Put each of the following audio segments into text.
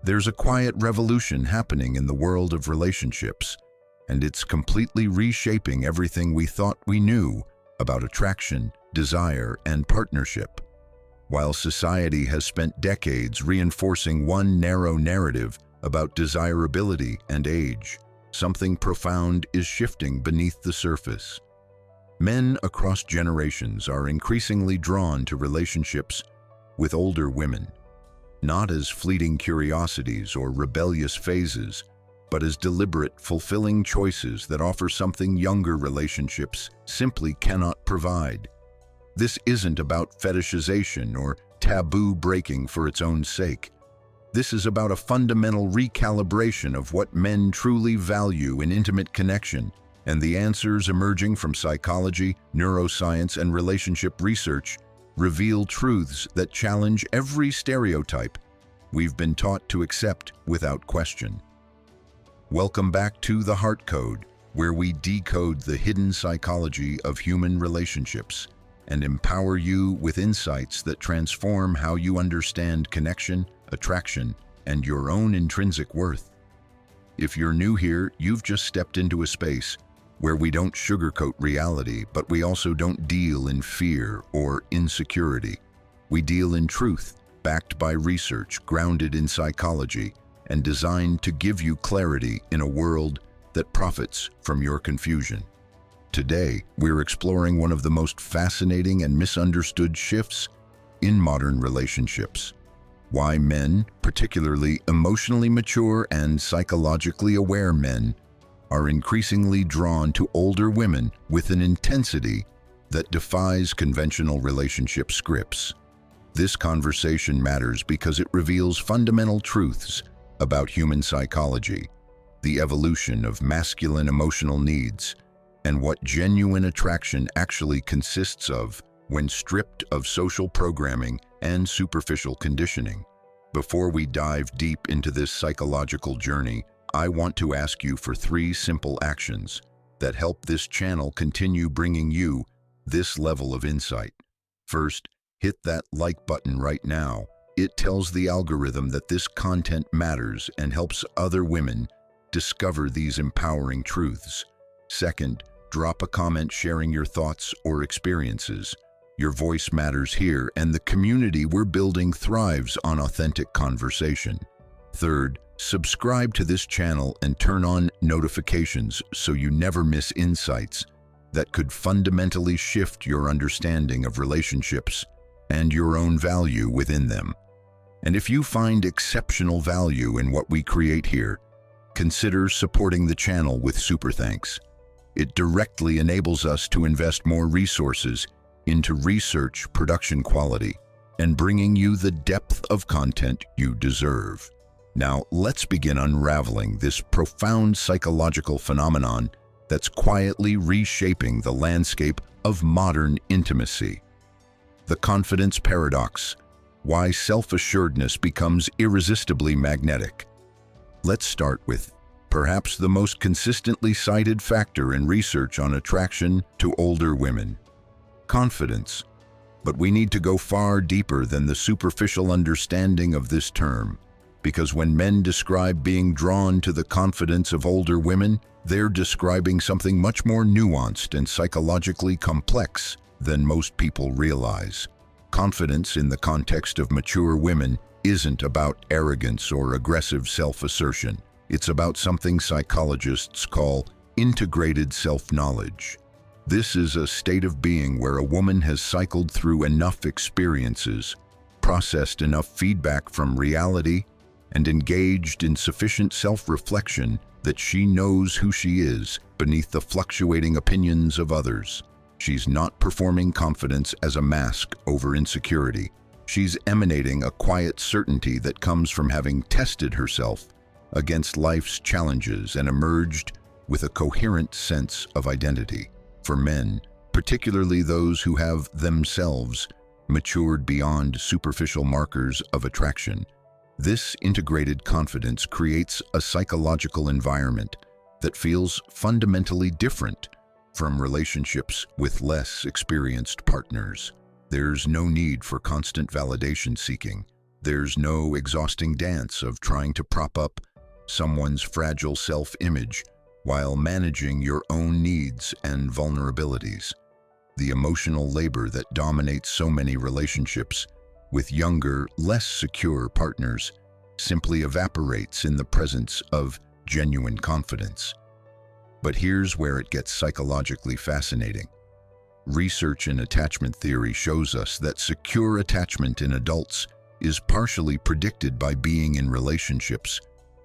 There's a quiet revolution happening in the world of relationships, and it's completely reshaping everything we thought we knew about attraction, desire, and partnership. While society has spent decades reinforcing one narrow narrative about desirability and age, something profound is shifting beneath the surface. Men across generations are increasingly drawn to relationships with older women, not as fleeting curiosities or rebellious phases, but as deliberate, fulfilling choices that offer something younger relationships simply cannot provide. This isn't about fetishization or taboo breaking for its own sake. This is about a fundamental recalibration of what men truly value in intimate connection, and the answers emerging from psychology, neuroscience, and relationship research reveal truths that challenge every stereotype we've been taught to accept without question. Welcome back to The Heart Code, where we decode the hidden psychology of human relationships and empower you with insights that transform how you understand connection, attraction, and your own intrinsic worth. If you're new here, you've just stepped into a space where we don't sugarcoat reality, but we also don't deal in fear or insecurity. We deal in truth, backed by research, grounded in psychology, and designed to give you clarity in a world that profits from your confusion. Today, we're exploring one of the most fascinating and misunderstood shifts in modern relationships. Why men, particularly emotionally mature and psychologically aware men, are increasingly drawn to older women with an intensity that defies conventional relationship scripts. This conversation matters because it reveals fundamental truths about human psychology, the evolution of masculine emotional needs, and what genuine attraction actually consists of when stripped of social programming and superficial conditioning. Before we dive deep into this psychological journey, I want to ask you for 3 simple actions that help this channel continue bringing you this level of insight. First, hit that like button right now. It tells the algorithm that this content matters and helps other women discover these empowering truths. Second, drop a comment sharing your thoughts or experiences. Your voice matters here, and the community we're building thrives on authentic conversation. Third, subscribe to this channel and turn on notifications so you never miss insights that could fundamentally shift your understanding of relationships and your own value within them. And if you find exceptional value in what we create here, consider supporting the channel with super thanks. It directly enables us to invest more resources into research, production quality, and bringing you the depth of content you deserve. Now, let's begin unraveling this profound psychological phenomenon that's quietly reshaping the landscape of modern intimacy. The confidence paradox: why self-assuredness becomes irresistibly magnetic. Let's start with perhaps the most consistently cited factor in research on attraction to older women: confidence. But we need to go far deeper than the superficial understanding of this term, because when men describe being drawn to the confidence of older women, they're describing something much more nuanced and psychologically complex than most people realize. Confidence in the context of mature women isn't about arrogance or aggressive self-assertion. It's about something psychologists call integrated self-knowledge. This is a state of being where a woman has cycled through enough experiences, processed enough feedback from reality, and engaged in sufficient self-reflection that she knows who she is beneath the fluctuating opinions of others. She's not performing confidence as a mask over insecurity. She's emanating a quiet certainty that comes from having tested herself against life's challenges and emerged with a coherent sense of identity. For men, particularly those who have themselves matured beyond superficial markers of attraction, this integrated confidence creates a psychological environment that feels fundamentally different from relationships with less experienced partners. There's no need for constant validation seeking. There's no exhausting dance of trying to prop up someone's fragile self-image while managing your own needs and vulnerabilities. The emotional labor that dominates so many relationships with younger, less secure partners simply evaporates in the presence of genuine confidence. But here's where it gets psychologically fascinating. Research in attachment theory shows us that secure attachment in adults is partially predicted by being in relationships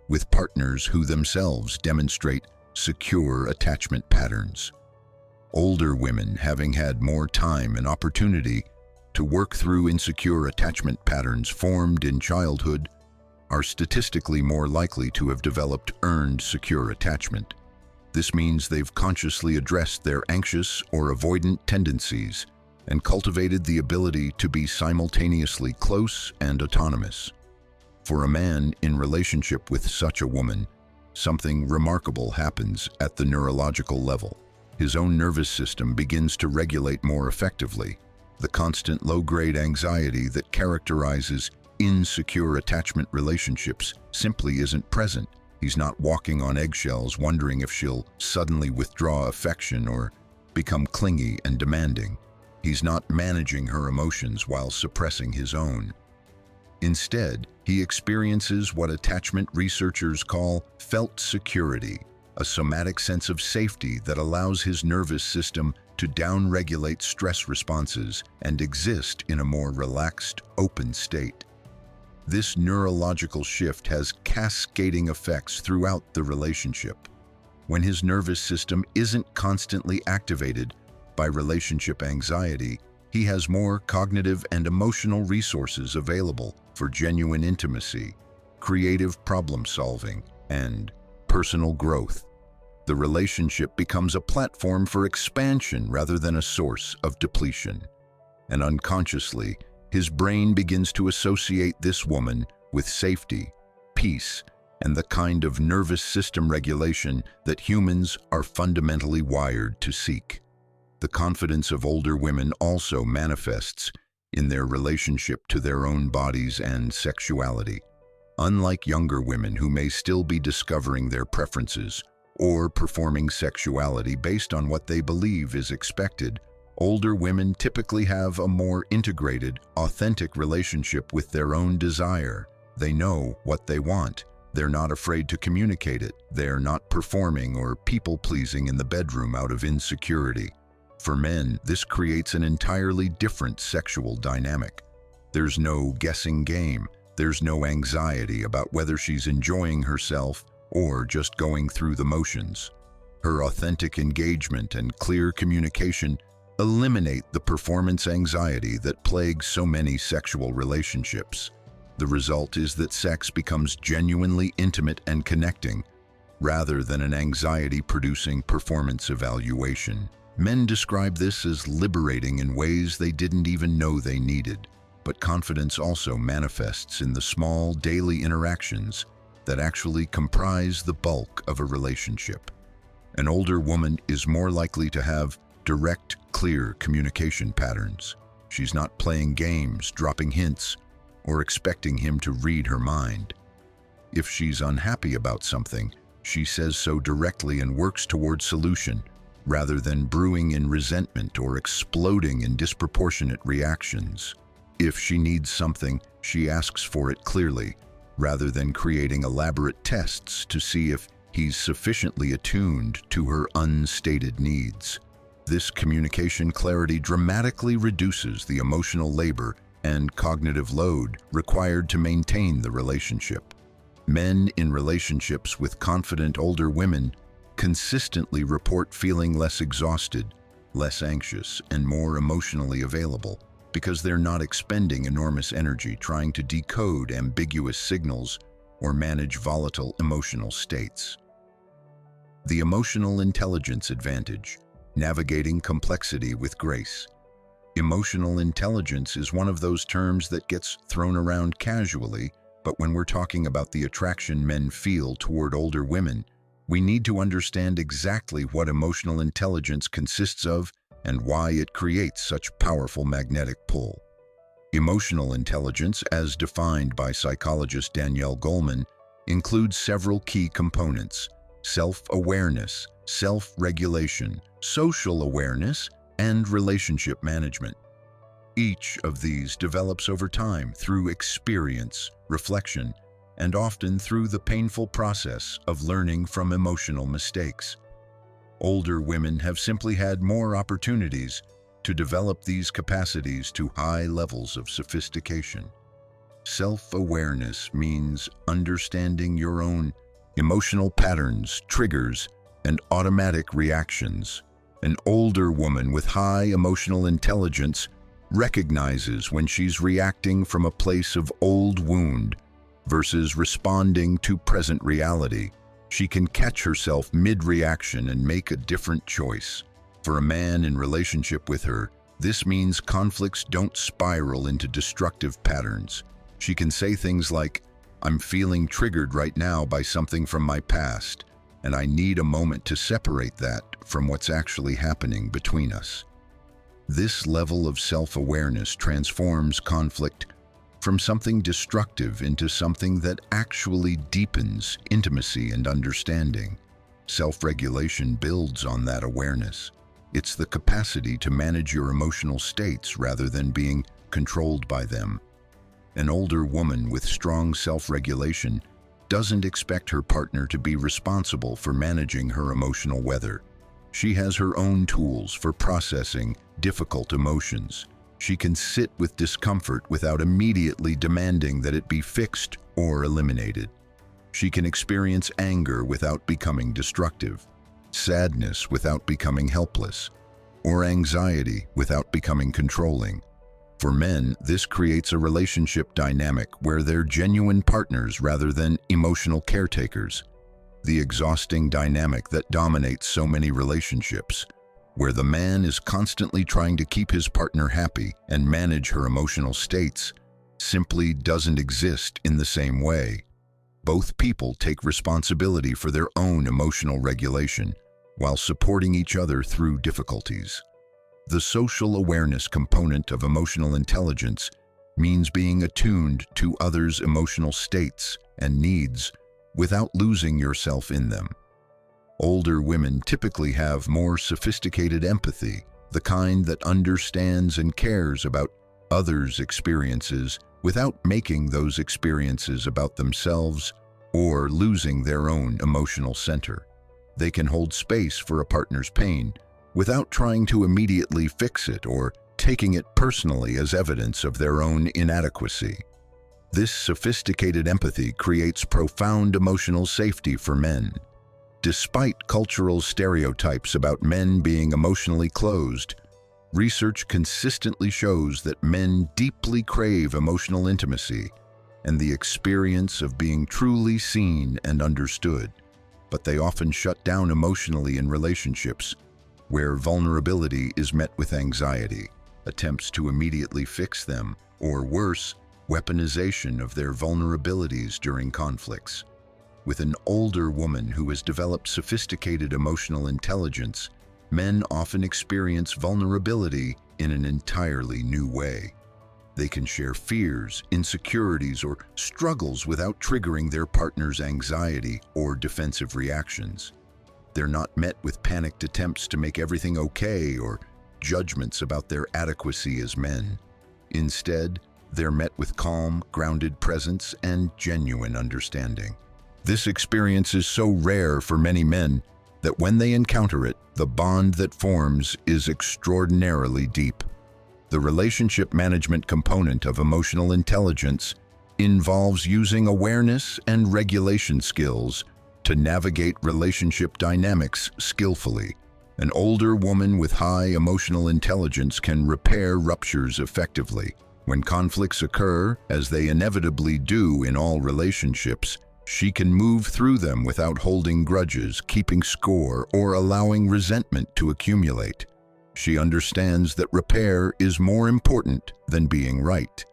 with partners who themselves demonstrate secure attachment patterns. Older women, having had more time and opportunity to work through insecure attachment patterns formed in childhood, are statistically more likely to have developed earned secure attachment. This means they've consciously addressed their anxious or avoidant tendencies and cultivated the ability to be simultaneously close and autonomous. For a man in relationship with such a woman, something remarkable happens at the neurological level. His own nervous system begins to regulate more effectively. The constant low-grade anxiety that characterizes insecure attachment relationships simply isn't present. He's not walking on eggshells wondering if she'll suddenly withdraw affection or become clingy and demanding. He's not managing her emotions while suppressing his own. Instead, he experiences what attachment researchers call felt security, a somatic sense of safety that allows his nervous system to downregulate stress responses and exist in a more relaxed, open state. This neurological shift has cascading effects throughout the relationship. When his nervous system isn't constantly activated by relationship anxiety, he has more cognitive and emotional resources available for genuine intimacy, creative problem-solving, and personal growth. The relationship becomes a platform for expansion rather than a source of depletion. And unconsciously, his brain begins to associate this woman with safety, peace, and the kind of nervous system regulation that humans are fundamentally wired to seek. The confidence of older women also manifests in their relationship to their own bodies and sexuality. Unlike younger women who may still be discovering their preferences or performing sexuality based on what they believe is expected, older women typically have a more integrated, authentic relationship with their own desire. They know what they want. They're not afraid to communicate it. They're not performing or people-pleasing in the bedroom out of insecurity. For men, this creates an entirely different sexual dynamic. There's no guessing game. There's no anxiety about whether she's enjoying herself or just going through the motions. Her authentic engagement and clear communication eliminate the performance anxiety that plagues so many sexual relationships. The result is that sex becomes genuinely intimate and connecting, rather than an anxiety-producing performance evaluation. Men describe this as liberating in ways they didn't even know they needed. But confidence also manifests in the small daily interactions that actually comprise the bulk of a relationship. An older woman is more likely to have direct, clear communication patterns. She's not playing games, dropping hints, or expecting him to read her mind. If she's unhappy about something, she says so directly and works toward solution, rather than brewing in resentment or exploding in disproportionate reactions. If she needs something, she asks for it clearly, rather than creating elaborate tests to see if he's sufficiently attuned to her unstated needs. This communication clarity dramatically reduces the emotional labor and cognitive load required to maintain the relationship. Men in relationships with confident older women consistently report feeling less exhausted, less anxious, and more emotionally available, because they're not expending enormous energy trying to decode ambiguous signals or manage volatile emotional states. The emotional intelligence advantage, navigating complexity with grace. Emotional intelligence is one of those terms that gets thrown around casually, but when we're talking about the attraction men feel toward older women, we need to understand exactly what emotional intelligence consists of and why it creates such powerful magnetic pull. Emotional intelligence, as defined by psychologist Danielle Goleman, includes several key components: self-awareness, self-regulation, social awareness, and relationship management. Each of these develops over time through experience, reflection, and often through the painful process of learning from emotional mistakes. Older women have simply had more opportunities to develop these capacities to high levels of sophistication. Self-awareness means understanding your own emotional patterns, triggers, and automatic reactions. An older woman with high emotional intelligence recognizes when she's reacting from a place of old wound versus responding to present reality. She can catch herself mid-reaction and make a different choice. For a man in relationship with her, this means conflicts don't spiral into destructive patterns. She can say things like, "I'm feeling triggered right now by something from my past, and I need a moment to separate that from what's actually happening between us." This level of self-awareness transforms conflict from something destructive into something that actually deepens intimacy and understanding. Self-regulation builds on that awareness. It's the capacity to manage your emotional states rather than being controlled by them. An older woman with strong self-regulation doesn't expect her partner to be responsible for managing her emotional weather. She has her own tools for processing difficult emotions. She can sit with discomfort without immediately demanding that it be fixed or eliminated. She can experience anger without becoming destructive, sadness without becoming helpless, or anxiety without becoming controlling. For men, this creates a relationship dynamic where they're genuine partners rather than emotional caretakers. The exhausting dynamic that dominates so many relationships, where the man is constantly trying to keep his partner happy and manage her emotional states, simply doesn't exist in the same way. Both people take responsibility for their own emotional regulation while supporting each other through difficulties. The social awareness component of emotional intelligence means being attuned to others' emotional states and needs without losing yourself in them. Older women typically have more sophisticated empathy, the kind that understands and cares about others' experiences without making those experiences about themselves or losing their own emotional center. They can hold space for a partner's pain without trying to immediately fix it or taking it personally as evidence of their own inadequacy. This sophisticated empathy creates profound emotional safety for men. Despite cultural stereotypes about men being emotionally closed, research consistently shows that men deeply crave emotional intimacy and the experience of being truly seen and understood, but they often shut down emotionally in relationships where vulnerability is met with anxiety, attempts to immediately fix them, or worse, weaponization of their vulnerabilities during conflicts. With an older woman who has developed sophisticated emotional intelligence, men often experience vulnerability in an entirely new way. They can share fears, insecurities, or struggles without triggering their partner's anxiety or defensive reactions. They're not met with panicked attempts to make everything okay or judgments about their adequacy as men. Instead, they're met with calm, grounded presence and genuine understanding. This experience is so rare for many men that when they encounter it, the bond that forms is extraordinarily deep. The relationship management component of emotional intelligence involves using awareness and regulation skills to navigate relationship dynamics skillfully. An older woman with high emotional intelligence can repair ruptures effectively. When conflicts occur, as they inevitably do in all relationships, she can move through them without holding grudges, keeping score, or allowing resentment to accumulate. She understands that repair is more important than being right,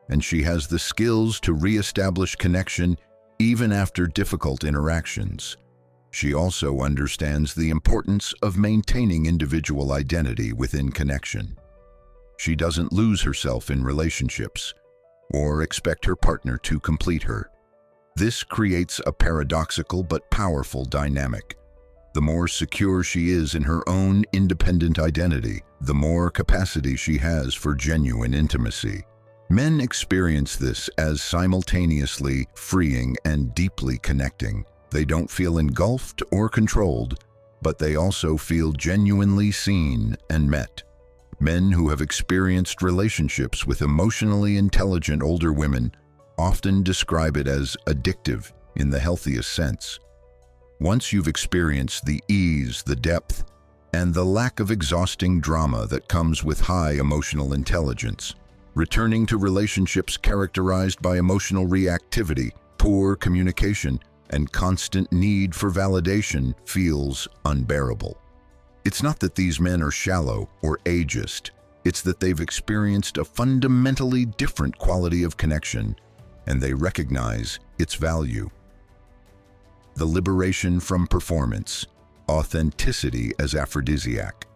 and she has the skills to reestablish connection even after difficult interactions. She also understands the importance of maintaining individual identity within connection. She doesn't lose herself in relationships or expect her partner to complete her. This creates a paradoxical but powerful dynamic. The more secure she is in her own independent identity, the more capacity she has for genuine intimacy. Men experience this as simultaneously freeing and deeply connecting. They don't feel engulfed or controlled, but they also feel genuinely seen and met. Men who have experienced relationships with emotionally intelligent older women often describe it as addictive in the healthiest sense. Once you've experienced the ease, the depth, and the lack of exhausting drama that comes with high emotional intelligence, returning to relationships characterized by emotional reactivity, poor communication, and constant need for validation feels unbearable. It's not that these men are shallow or ageist, it's that they've experienced a fundamentally different quality of connection, and they recognize its value. The liberation from performance, authenticity as aphrodisiac.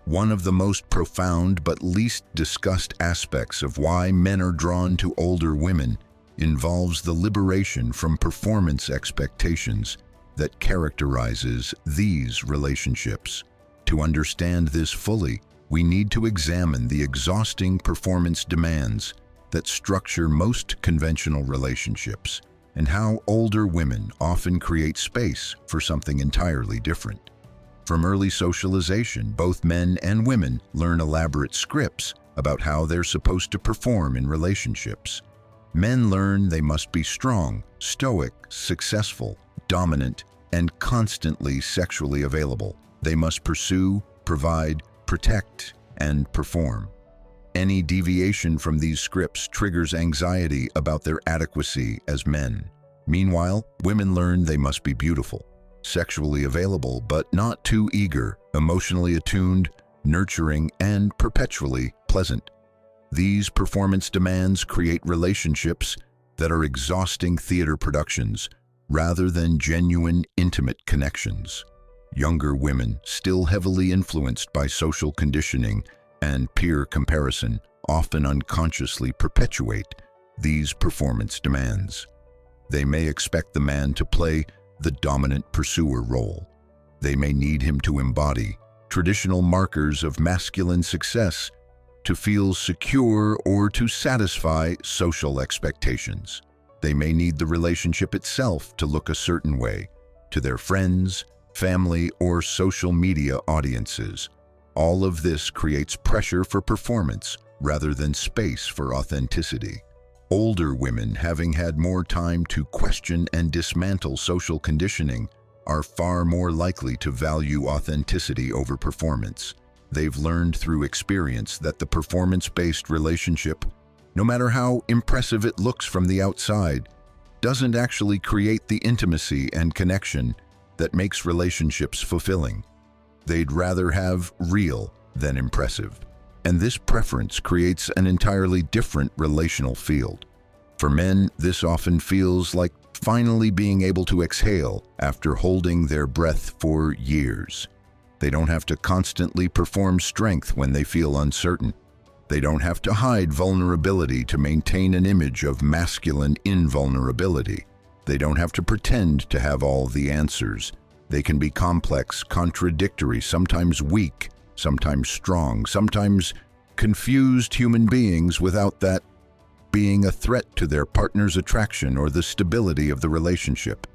One of the most profound but least discussed aspects of why men are drawn to older women involves the liberation from performance expectations that characterizes these relationships. To understand this fully, we need to examine the exhausting performance demands that structure most conventional relationships and how older women often create space for something entirely different. From early socialization, both men and women learn elaborate scripts about how they're supposed to perform in relationships. Men learn they must be strong, stoic, successful, dominant, and constantly sexually available. They must pursue, provide, protect, and perform. Any deviation from these scripts triggers anxiety about their adequacy as men. Meanwhile, women learn they must be beautiful, sexually available but not too eager, emotionally attuned, nurturing, and perpetually pleasant. These performance demands create relationships that are exhausting theater productions rather than genuine, intimate connections. Younger women, still heavily influenced by social conditioning and peer comparison, often unconsciously perpetuate these performance demands. They may expect the man to play the dominant pursuer role. They may need him to embody traditional markers of masculine success, to feel secure, or to satisfy social expectations. They may need the relationship itself to look a certain way to their friends, family, or social media audiences. All of this creates pressure for performance rather than space for authenticity. Older women, having had more time to question and dismantle social conditioning, are far more likely to value authenticity over performance. They've learned through experience that the performance-based relationship, no matter how impressive it looks from the outside, doesn't actually create the intimacy and connection that makes relationships fulfilling. They'd rather have real than impressive. And this preference creates an entirely different relational field. For men, this often feels like finally being able to exhale after holding their breath for years. They don't have to constantly perform strength when they feel uncertain. They don't have to hide vulnerability to maintain an image of masculine invulnerability. They don't have to pretend to have all the answers. They can be complex, contradictory, sometimes weak, sometimes strong, sometimes confused human beings without that being a threat to their partner's attraction or the stability of the relationship.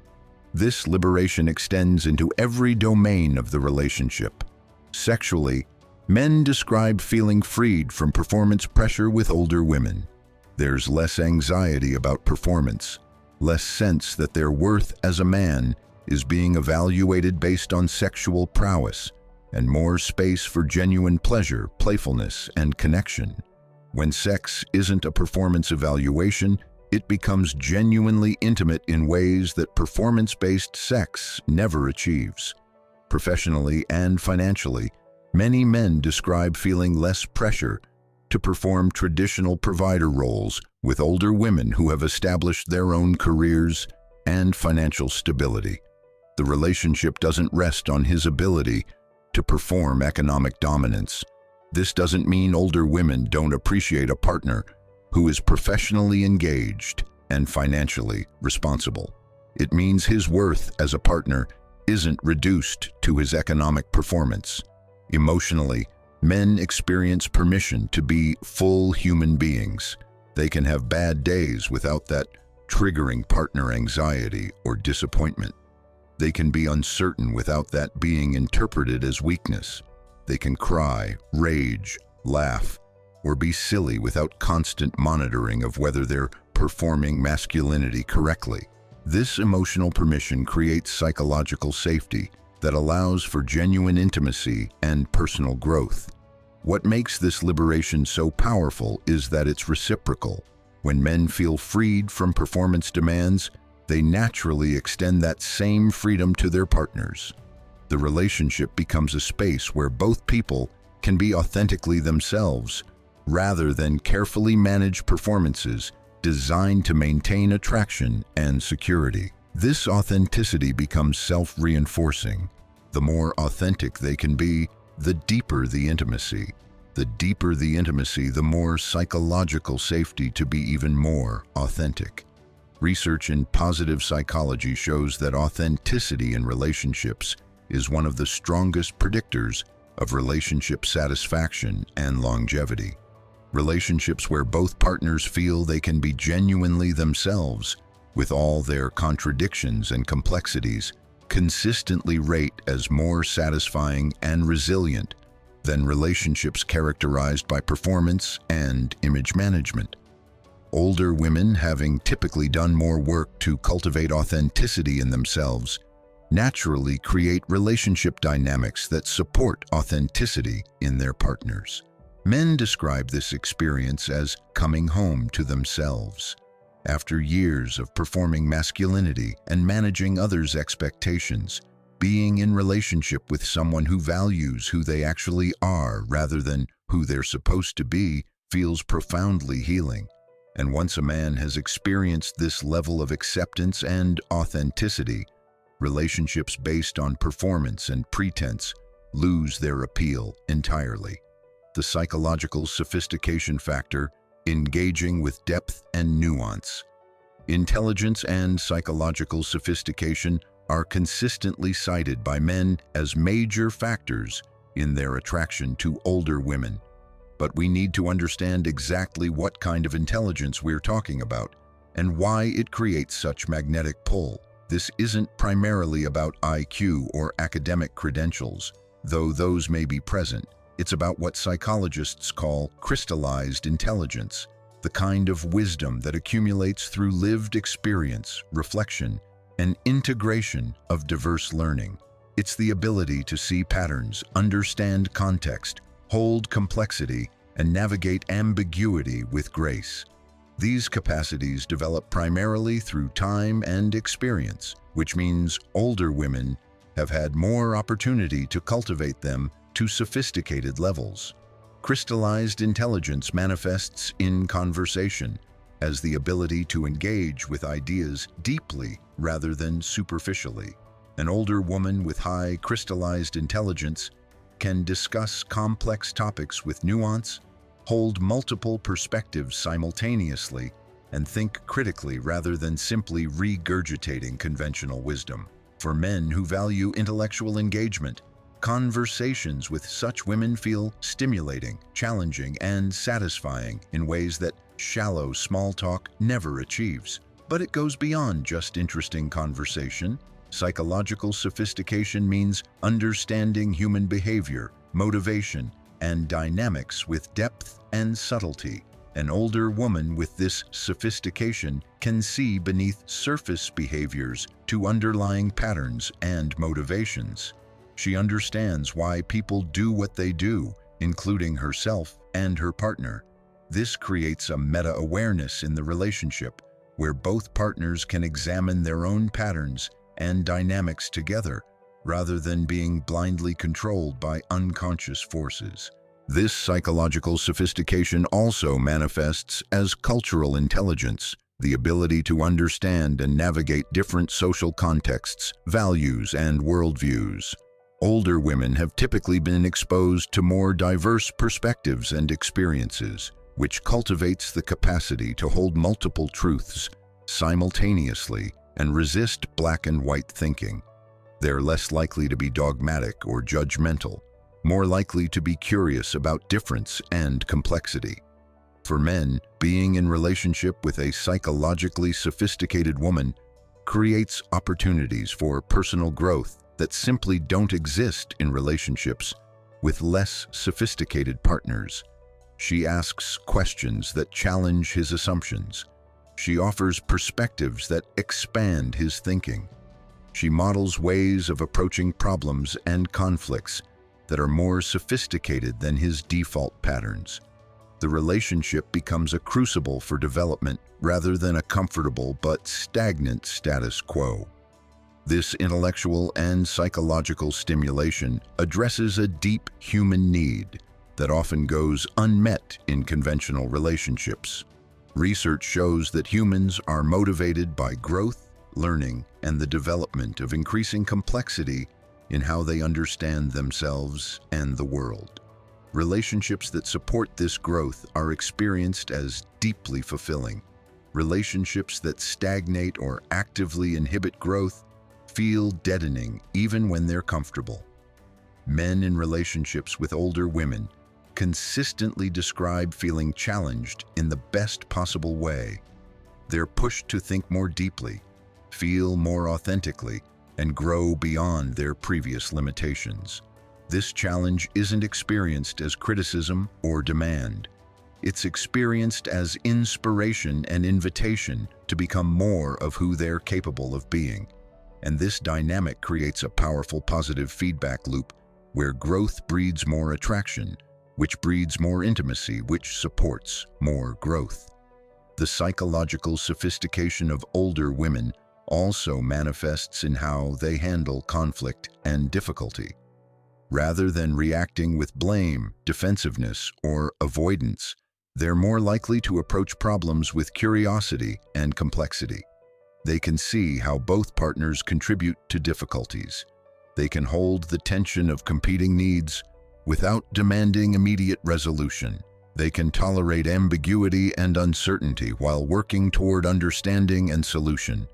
This liberation extends into every domain of the relationship. Sexually, men describe feeling freed from performance pressure with older women. There's less anxiety about performance, less sense that their worth as a man is being evaluated based on sexual prowess, and more space for genuine pleasure, playfulness, and connection. When sex isn't a performance evaluation, it becomes genuinely intimate in ways that performance-based sex never achieves. Professionally and financially, many men describe feeling less pressure to perform traditional provider roles with older women who have established their own careers and financial stability. The relationship doesn't rest on his ability to perform economic dominance. This doesn't mean older women don't appreciate a partner who is professionally engaged and financially responsible. It means his worth as a partner isn't reduced to his economic performance. Emotionally, men experience permission to be full human beings. They can have bad days without that triggering partner anxiety or disappointment. They can be uncertain without that being interpreted as weakness. They can cry, rage, laugh, or be silly without constant monitoring of whether they're performing masculinity correctly. This emotional permission creates psychological safety that allows for genuine intimacy and personal growth. What makes this liberation so powerful is that it's reciprocal. When men feel freed from performance demands, they naturally extend that same freedom to their partners. The relationship becomes a space where both people can be authentically themselves, rather than carefully managed performances designed to maintain attraction and security. This authenticity becomes self-reinforcing. The more authentic they can be, the deeper the intimacy. The deeper the intimacy, the more psychological safety to be even more authentic. Research in positive psychology shows that authenticity in relationships is one of the strongest predictors of relationship satisfaction and longevity. Relationships where both partners feel they can be genuinely themselves, with all their contradictions and complexities, consistently rate as more satisfying and resilient than relationships characterized by performance and image management. Older women, having typically done more work to cultivate authenticity in themselves, naturally create relationship dynamics that support authenticity in their partners. Men describe this experience as coming home to themselves. After years of performing masculinity and managing others' expectations, being in relationship with someone who values who they actually are rather than who they're supposed to be feels profoundly healing. And once a man has experienced this level of acceptance and authenticity, relationships based on performance and pretense lose their appeal entirely. The psychological sophistication factor, engaging with depth and nuance. Intelligence and psychological sophistication are consistently cited by men as major factors in their attraction to older women. But we need to understand exactly what kind of intelligence we're talking about and why it creates such magnetic pull. This isn't primarily about IQ or academic credentials, though those may be present. It's about what psychologists call crystallized intelligence, the kind of wisdom that accumulates through lived experience, reflection, and integration of diverse learning. It's the ability to see patterns, understand context, hold complexity, and navigate ambiguity with grace. These capacities develop primarily through time and experience, which means older women have had more opportunity to cultivate them to sophisticated levels. Crystallized intelligence manifests in conversation as the ability to engage with ideas deeply rather than superficially. An older woman with high crystallized intelligence can discuss complex topics with nuance, hold multiple perspectives simultaneously, and think critically rather than simply regurgitating conventional wisdom. For men who value intellectual engagement, conversations with such women feel stimulating, challenging, and satisfying in ways that shallow small talk never achieves. But it goes beyond just interesting conversation. Psychological sophistication means understanding human behavior, motivation, and dynamics with depth and subtlety. An older woman with this sophistication can see beneath surface behaviors to underlying patterns and motivations. She understands why people do what they do, including herself and her partner. This creates a meta-awareness in the relationship, where both partners can examine their own patterns and dynamics together, rather than being blindly controlled by unconscious forces. This psychological sophistication also manifests as cultural intelligence, the ability to understand and navigate different social contexts, values, and worldviews. Older women have typically been exposed to more diverse perspectives and experiences, which cultivates the capacity to hold multiple truths simultaneously and resist black and white thinking. They're less likely to be dogmatic or judgmental, more likely to be curious about difference and complexity. For men, being in relationship with a psychologically sophisticated woman creates opportunities for personal growth that simply don't exist in relationships with less sophisticated partners. She asks questions that challenge his assumptions. She offers perspectives that expand his thinking. She models ways of approaching problems and conflicts that are more sophisticated than his default patterns. The relationship becomes a crucible for development rather than a comfortable but stagnant status quo. This intellectual and psychological stimulation addresses a deep human need that often goes unmet in conventional relationships. Research shows that humans are motivated by growth, learning, and the development of increasing complexity in how they understand themselves and the world. Relationships that support this growth are experienced as deeply fulfilling. Relationships that stagnate or actively inhibit growth feel deadening even when they're comfortable. Men in relationships with older women consistently describe feeling challenged in the best possible way. They're pushed to think more deeply, feel more authentically, and grow beyond their previous limitations. This challenge isn't experienced as criticism or demand. It's experienced as inspiration and invitation to become more of who they're capable of being. And this dynamic creates a powerful positive feedback loop where growth breeds more attraction, which breeds more intimacy, which supports more growth. The psychological sophistication of older women also manifests in how they handle conflict and difficulty. Rather than reacting with blame, defensiveness, or avoidance, they're more likely to approach problems with curiosity and complexity. They can see how both partners contribute to difficulties. They can hold the tension of competing needs without demanding immediate resolution. They can tolerate ambiguity and uncertainty while working toward understanding and solution.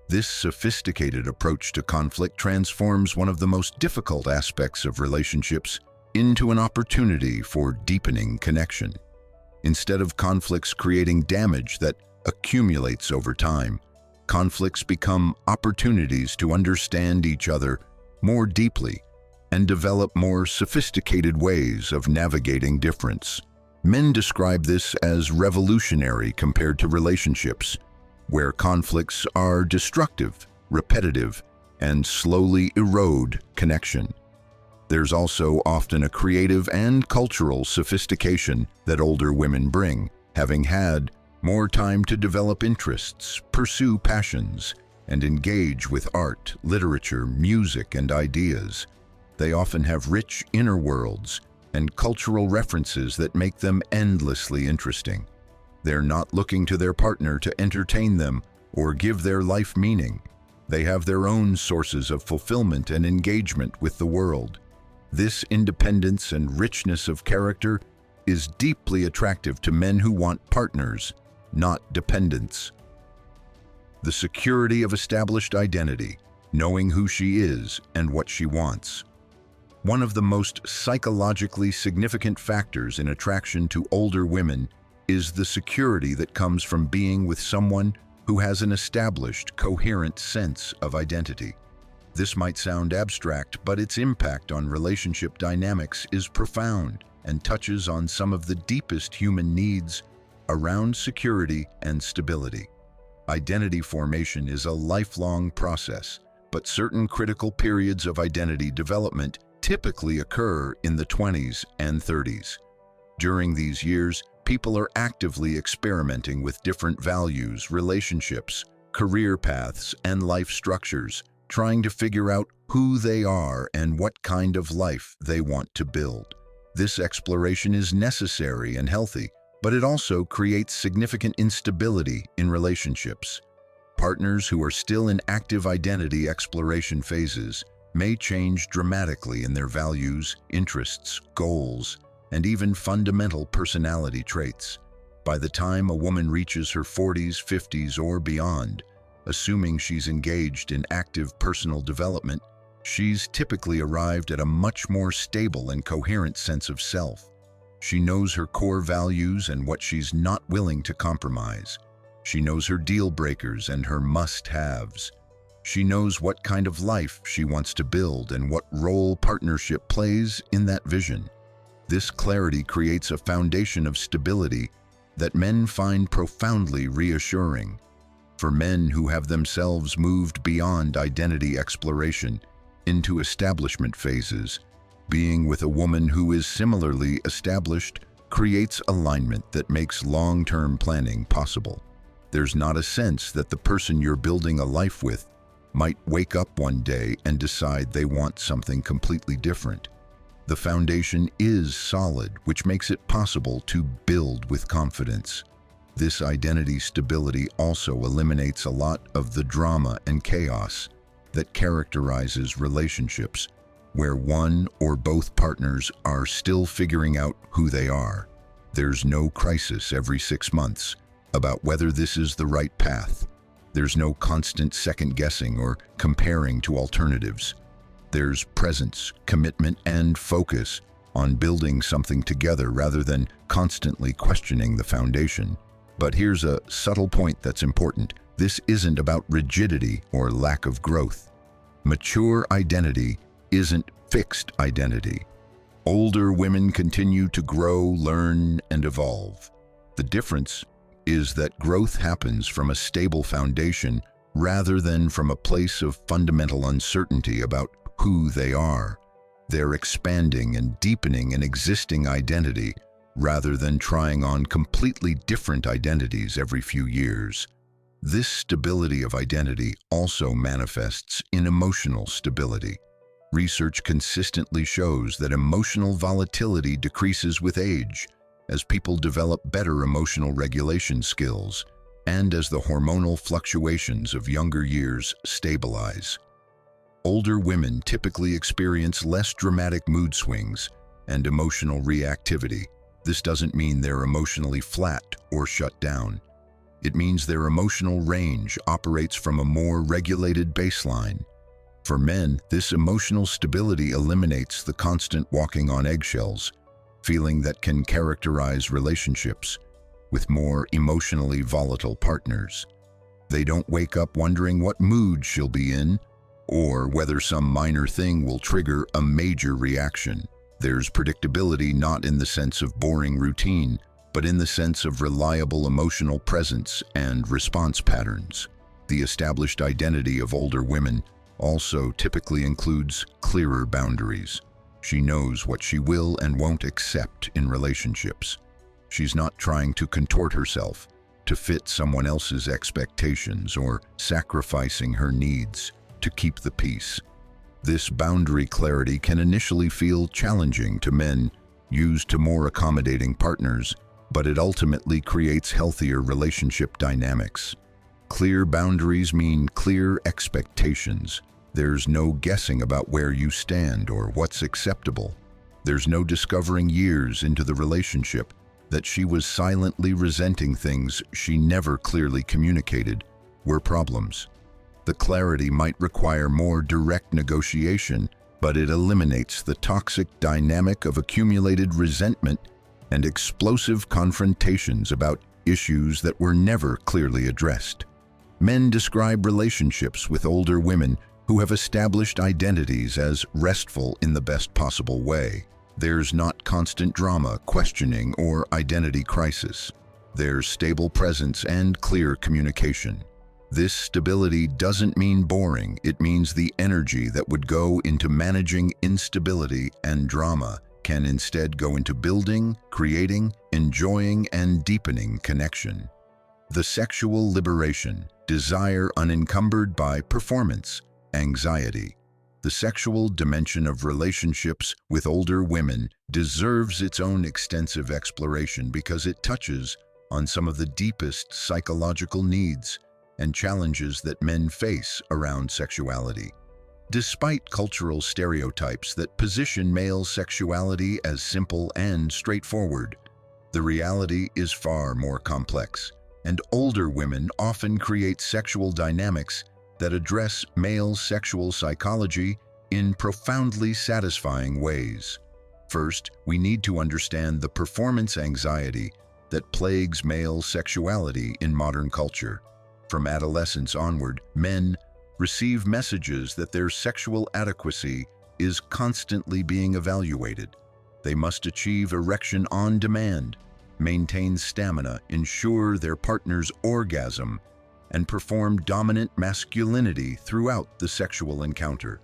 This sophisticated approach to conflict transforms one of the most difficult aspects of relationships into an opportunity for deepening connection. Instead of conflicts creating damage that accumulates over time, conflicts become opportunities to understand each other more deeply and develop more sophisticated ways of navigating difference. Men describe this as revolutionary compared to relationships, where conflicts are destructive, repetitive, and slowly erode connection. There's also often a creative and cultural sophistication that older women bring, having had more time to develop interests, pursue passions, and engage with art, literature, music, and ideas. They often have rich inner worlds and cultural references that make them endlessly interesting. They're not looking to their partner to entertain them or give their life meaning. They have their own sources of fulfillment and engagement with the world. This independence and richness of character is deeply attractive to men who want partners, not dependents. The security of established identity, knowing who she is and what she wants. One of the most psychologically significant factors in attraction to older women is the security that comes from being with someone who has an established, coherent sense of identity. This might sound abstract, but its impact on relationship dynamics is profound and touches on some of the deepest human needs around security and stability. Identity formation is a lifelong process, but certain critical periods of identity development typically occur in the 20s and 30s. During these years, people are actively experimenting with different values, relationships, career paths, and life structures, trying to figure out who they are and what kind of life they want to build. This exploration is necessary and healthy, but it also creates significant instability in relationships. Partners who are still in active identity exploration phases may change dramatically in their values, interests, goals, and even fundamental personality traits. By the time a woman reaches her 40s, 50s, or beyond, assuming she's engaged in active personal development, she's typically arrived at a much more stable and coherent sense of self. She knows her core values and what she's not willing to compromise. She knows her deal breakers and her must-haves. She knows what kind of life she wants to build and what role partnership plays in that vision. This clarity creates a foundation of stability that men find profoundly reassuring. For men who have themselves moved beyond identity exploration into establishment phases, being with a woman who is similarly established creates alignment that makes long-term planning possible. There's not a sense that the person you're building a life with might wake up one day and decide they want something completely different. The foundation is solid, which makes it possible to build with confidence. This identity stability also eliminates a lot of the drama and chaos that characterizes relationships, where one or both partners are still figuring out who they are. There's no crisis every 6 months about whether this is the right path. There's no constant second-guessing or comparing to alternatives. There's presence, commitment, and focus on building something together rather than constantly questioning the foundation. But here's a subtle point that's important. This isn't about rigidity or lack of growth. Mature identity isn't fixed identity. Older women continue to grow, learn, and evolve. The difference is that growth happens from a stable foundation rather than from a place of fundamental uncertainty about who they are. They're expanding and deepening an existing identity rather than trying on completely different identities every few years. This stability of identity also manifests in emotional stability. Research consistently shows that emotional volatility decreases with age, as people develop better emotional regulation skills, and as the hormonal fluctuations of younger years stabilize. Older women typically experience less dramatic mood swings and emotional reactivity. This doesn't mean they're emotionally flat or shut down. It means their emotional range operates from a more regulated baseline. For men, this emotional stability eliminates the constant walking on eggshells, feeling that can characterize relationships with more emotionally volatile partners. They don't wake up wondering what mood she'll be in or whether some minor thing will trigger a major reaction. There's predictability not in the sense of boring routine, but in the sense of reliable emotional presence and response patterns. The established identity of older women also typically includes clearer boundaries. She knows what she will and won't accept in relationships. She's not trying to contort herself to fit someone else's expectations or sacrificing her needs to keep the peace. This boundary clarity can initially feel challenging to men used to more accommodating partners, but it ultimately creates healthier relationship dynamics. Clear boundaries mean clear expectations. There's no guessing about where you stand or what's acceptable. There's no discovering years into the relationship that she was silently resenting things she never clearly communicated were problems. The clarity might require more direct negotiation, but it eliminates the toxic dynamic of accumulated resentment and explosive confrontations about issues that were never clearly addressed. Men describe relationships with older women who have established identities as restful in the best possible way. There's not constant drama, questioning, or identity crisis. There's stable presence and clear communication. This stability doesn't mean boring. It means the energy that would go into managing instability and drama can instead go into building, creating, enjoying, and deepening connection. The sexual liberation, desire unencumbered by performance, anxiety. The sexual dimension of relationships with older women deserves its own extensive exploration because it touches on some of the deepest psychological needs and challenges that men face around sexuality. Despite cultural stereotypes that position male sexuality as simple and straightforward, the reality is far more complex, and older women often create sexual dynamics that address male sexual psychology in profoundly satisfying ways. First, we need to understand the performance anxiety that plagues male sexuality in modern culture. From adolescence onward, men receive messages that their sexual adequacy is constantly being evaluated. They must achieve erection on demand, maintain stamina, ensure their partner's orgasm, and perform dominant masculinity throughout the sexual encounter.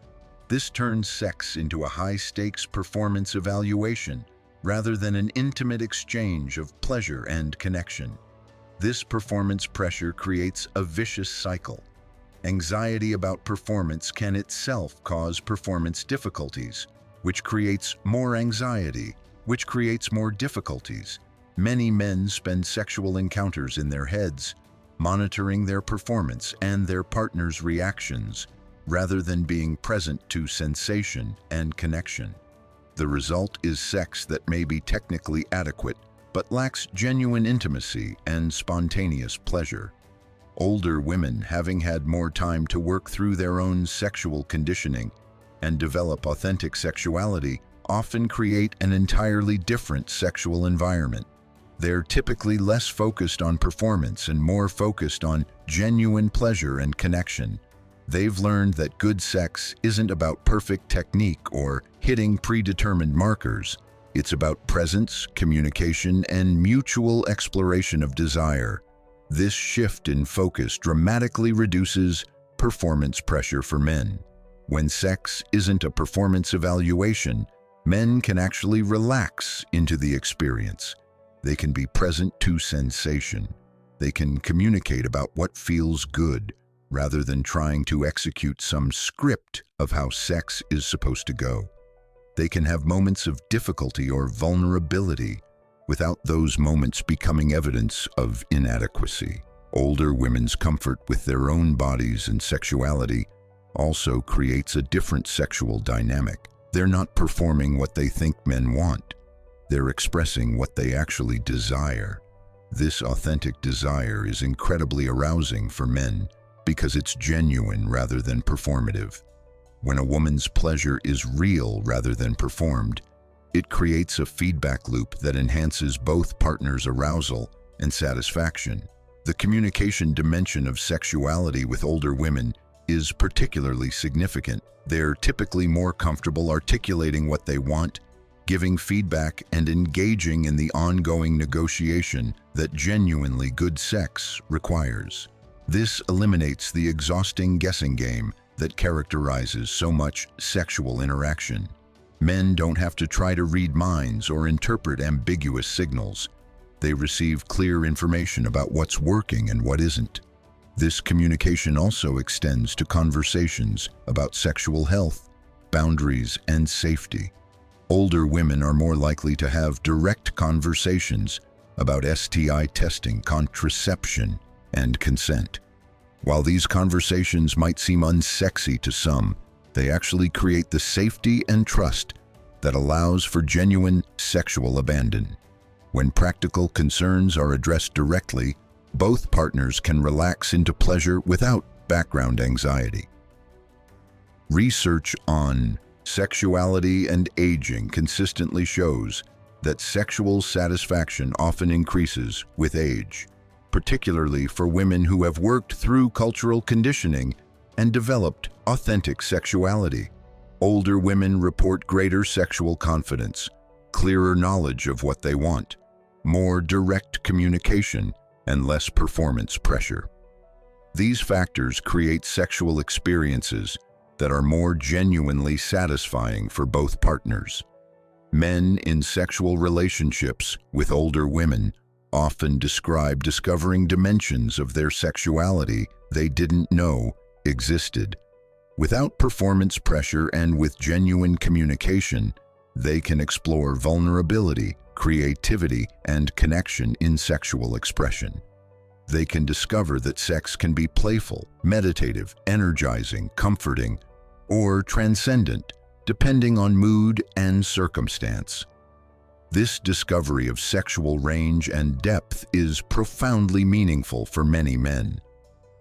This turns sex into a high-stakes performance evaluation rather than an intimate exchange of pleasure and connection. This performance pressure creates a vicious cycle. Anxiety about performance can itself cause performance difficulties, which creates more anxiety, which creates more difficulties. Many men spend sexual encounters in their heads, monitoring their performance and their partner's reactions, rather than being present to sensation and connection. The result is sex that may be technically adequate, but lacks genuine intimacy and spontaneous pleasure. Older women, having had more time to work through their own sexual conditioning and develop authentic sexuality, often create an entirely different sexual environment. They're typically less focused on performance and more focused on genuine pleasure and connection. They've learned that good sex isn't about perfect technique or hitting predetermined markers. It's about presence, communication, and mutual exploration of desire. This shift in focus dramatically reduces performance pressure for men. When sex isn't a performance evaluation, men can actually relax into the experience. They can be present to sensation. They can communicate about what feels good, rather than trying to execute some script of how sex is supposed to go. They can have moments of difficulty or vulnerability without those moments becoming evidence of inadequacy. Older women's comfort with their own bodies and sexuality also creates a different sexual dynamic. They're not performing what they think men want. They're expressing what they actually desire. This authentic desire is incredibly arousing for men because it's genuine rather than performative. When a woman's pleasure is real rather than performed, it creates a feedback loop that enhances both partners' arousal and satisfaction. The communication dimension of sexuality with older women is particularly significant. They're typically more comfortable articulating what they want, giving feedback, and engaging in the ongoing negotiation that genuinely good sex requires. This eliminates the exhausting guessing game that characterizes so much sexual interaction. Men don't have to try to read minds or interpret ambiguous signals. They receive clear information about what's working and what isn't. This communication also extends to conversations about sexual health, boundaries, and safety. Older women are more likely to have direct conversations about STI testing, contraception, and consent. While these conversations might seem unsexy to some, they actually create the safety and trust that allows for genuine sexual abandon. When practical concerns are addressed directly, both partners can relax into pleasure without background anxiety. Research on sexuality and aging consistently shows that sexual satisfaction often increases with age, particularly for women who have worked through cultural conditioning and developed authentic sexuality. Older women report greater sexual confidence, clearer knowledge of what they want, more direct communication, and less performance pressure. These factors create sexual experiences that are more genuinely satisfying for both partners. Men in sexual relationships with older women often describe discovering dimensions of their sexuality they didn't know existed. Without performance pressure and with genuine communication, they can explore vulnerability, creativity, and connection in sexual expression. They can discover that sex can be playful, meditative, energizing, comforting, or transcendent, depending on mood and circumstance. This discovery of sexual range and depth is profoundly meaningful for many men.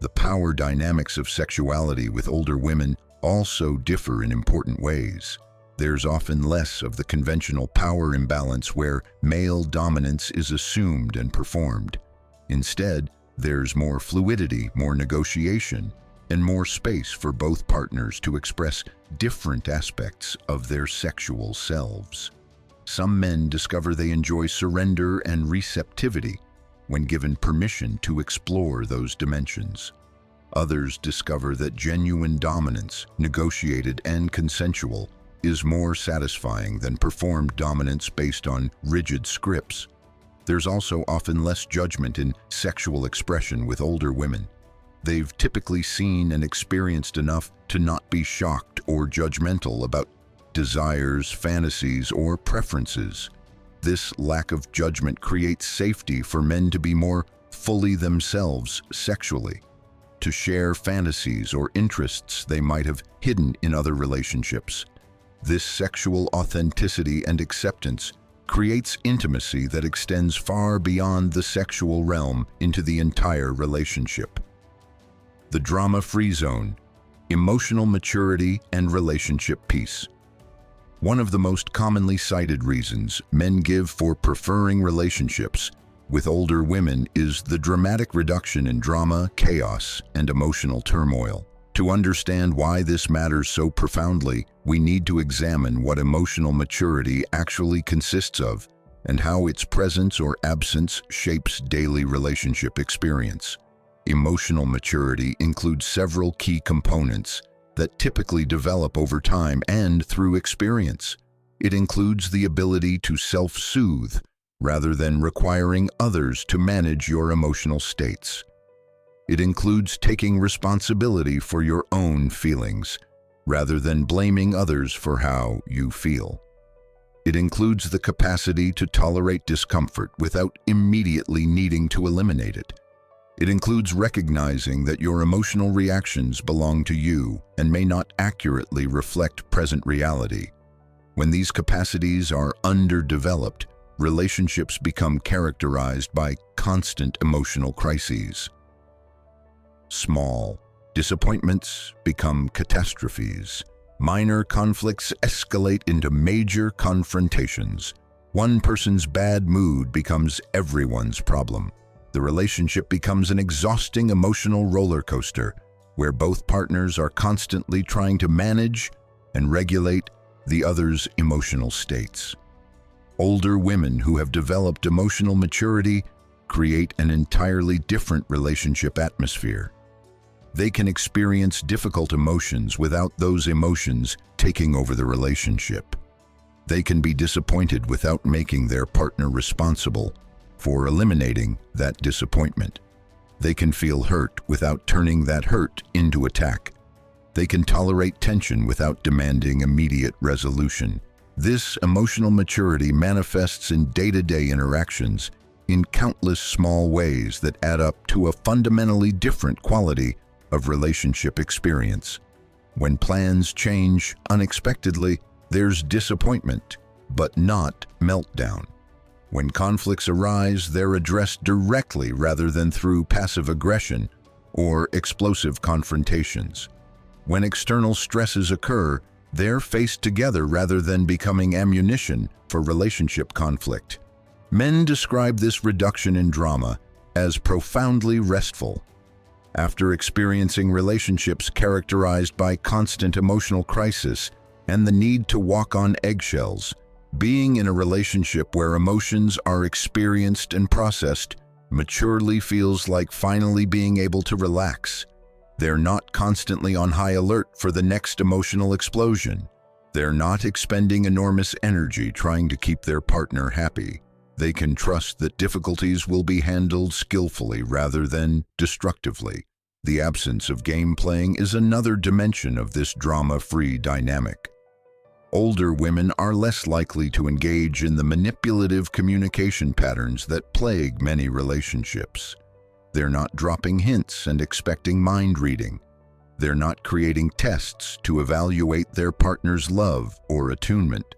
The power dynamics of sexuality with older women also differ in important ways. There's often less of the conventional power imbalance where male dominance is assumed and performed. Instead, there's more fluidity, more negotiation, and more space for both partners to express different aspects of their sexual selves. Some men discover they enjoy surrender and receptivity when given permission to explore those dimensions. Others discover that genuine dominance, negotiated and consensual, is more satisfying than performed dominance based on rigid scripts. There's also often less judgment in sexual expression with older women. They've typically seen and experienced enough to not be shocked or judgmental about desires, fantasies, or preferences. This lack of judgment creates safety for men to be more fully themselves sexually, to share fantasies or interests they might have hidden in other relationships. This sexual authenticity and acceptance creates intimacy that extends far beyond the sexual realm into the entire relationship. The drama-free zone, emotional maturity and relationship peace. One of the most commonly cited reasons men give for preferring relationships with older women is the dramatic reduction in drama, chaos, and emotional turmoil. To understand why this matters so profoundly, we need to examine what emotional maturity actually consists of and how its presence or absence shapes daily relationship experience. Emotional maturity includes several key components that typically develop over time and through experience. It includes the ability to self-soothe rather than requiring others to manage your emotional states. It includes taking responsibility for your own feelings rather than blaming others for how you feel. It includes the capacity to tolerate discomfort without immediately needing to eliminate it. It includes recognizing that your emotional reactions belong to you and may not accurately reflect present reality. When these capacities are underdeveloped, relationships become characterized by constant emotional crises. Small disappointments become catastrophes. Minor conflicts escalate into major confrontations. One person's bad mood becomes everyone's problem. The relationship becomes an exhausting emotional roller coaster where both partners are constantly trying to manage and regulate the other's emotional states. Older women who have developed emotional maturity create an entirely different relationship atmosphere. They can experience difficult emotions without those emotions taking over the relationship. They can be disappointed without making their partner responsible for eliminating that disappointment. They can feel hurt without turning that hurt into attack. They can tolerate tension without demanding immediate resolution. This emotional maturity manifests in day-to-day interactions in countless small ways that add up to a fundamentally different quality of relationship experience. When plans change unexpectedly, there's disappointment, but not meltdown. When conflicts arise, they're addressed directly rather than through passive aggression or explosive confrontations. When external stresses occur, they're faced together rather than becoming ammunition for relationship conflict. Men describe this reduction in drama as profoundly restful. After experiencing relationships characterized by constant emotional crisis and the need to walk on eggshells, being in a relationship where emotions are experienced and processed maturely feels like finally being able to relax. They're not constantly on high alert for the next emotional explosion. They're not expending enormous energy trying to keep their partner happy. They can trust that difficulties will be handled skillfully rather than destructively. The absence of game playing is another dimension of this drama-free dynamic. Older women are less likely to engage in the manipulative communication patterns that plague many relationships. They're not dropping hints and expecting mind reading. They're not creating tests to evaluate their partner's love or attunement.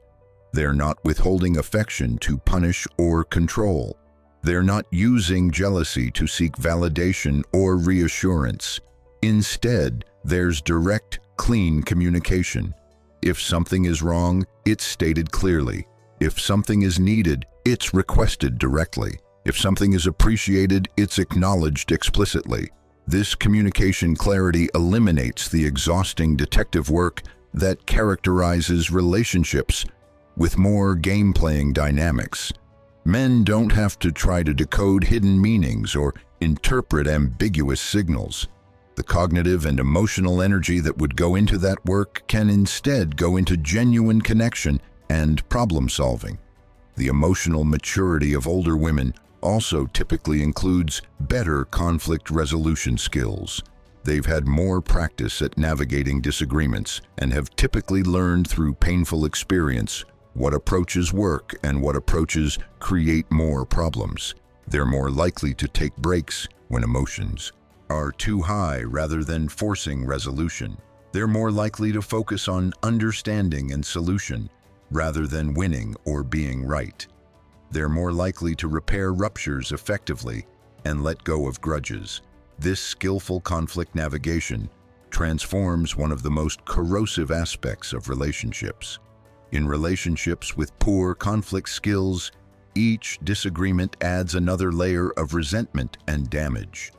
They're not withholding affection to punish or control. They're not using jealousy to seek validation or reassurance. Instead, there's direct, clean communication. If something is wrong, it's stated clearly. If something is needed, it's requested directly. If something is appreciated, it's acknowledged explicitly. This communication clarity eliminates the exhausting detective work that characterizes relationships with more game-playing dynamics. Men don't have to try to decode hidden meanings or interpret ambiguous signals. The cognitive and emotional energy that would go into that work can instead go into genuine connection and problem-solving. The emotional maturity of older women also typically includes better conflict resolution skills. They've had more practice at navigating disagreements and have typically learned through painful experience what approaches work and what approaches create more problems. They're more likely to take breaks when emotions are too high rather than forcing resolution. They're more likely to focus on understanding and solution rather than winning or being right. They're more likely to repair ruptures effectively and let go of grudges. This skillful conflict navigation transforms one of the most corrosive aspects of relationships. In relationships with poor conflict skills, each disagreement adds another layer of resentment and damage.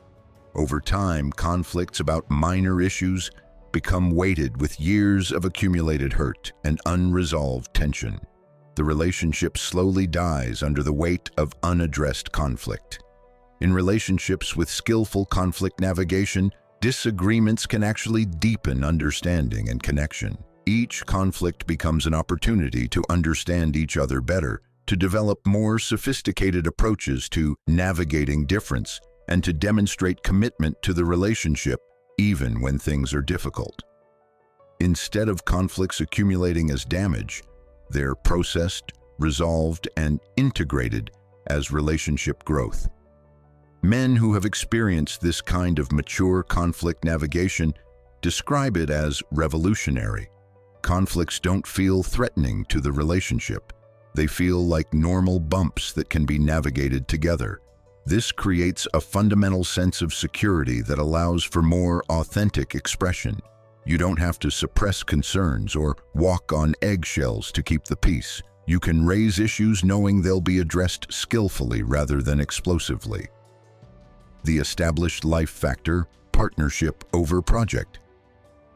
Over time, conflicts about minor issues become weighted with years of accumulated hurt and unresolved tension. The relationship slowly dies under the weight of unaddressed conflict. In relationships with skillful conflict navigation, disagreements can actually deepen understanding and connection. Each conflict becomes an opportunity to understand each other better, to develop more sophisticated approaches to navigating difference, and to demonstrate commitment to the relationship even when things are difficult. Instead of conflicts accumulating as damage, they're processed, resolved, and integrated as relationship growth. Men who have experienced this kind of mature conflict navigation describe it as revolutionary. Conflicts don't feel threatening to the relationship. They feel like normal bumps that can be navigated together. This creates a fundamental sense of security that allows for more authentic expression. You don't have to suppress concerns or walk on eggshells to keep the peace. You can raise issues knowing they'll be addressed skillfully rather than explosively. The established life factor, partnership over project.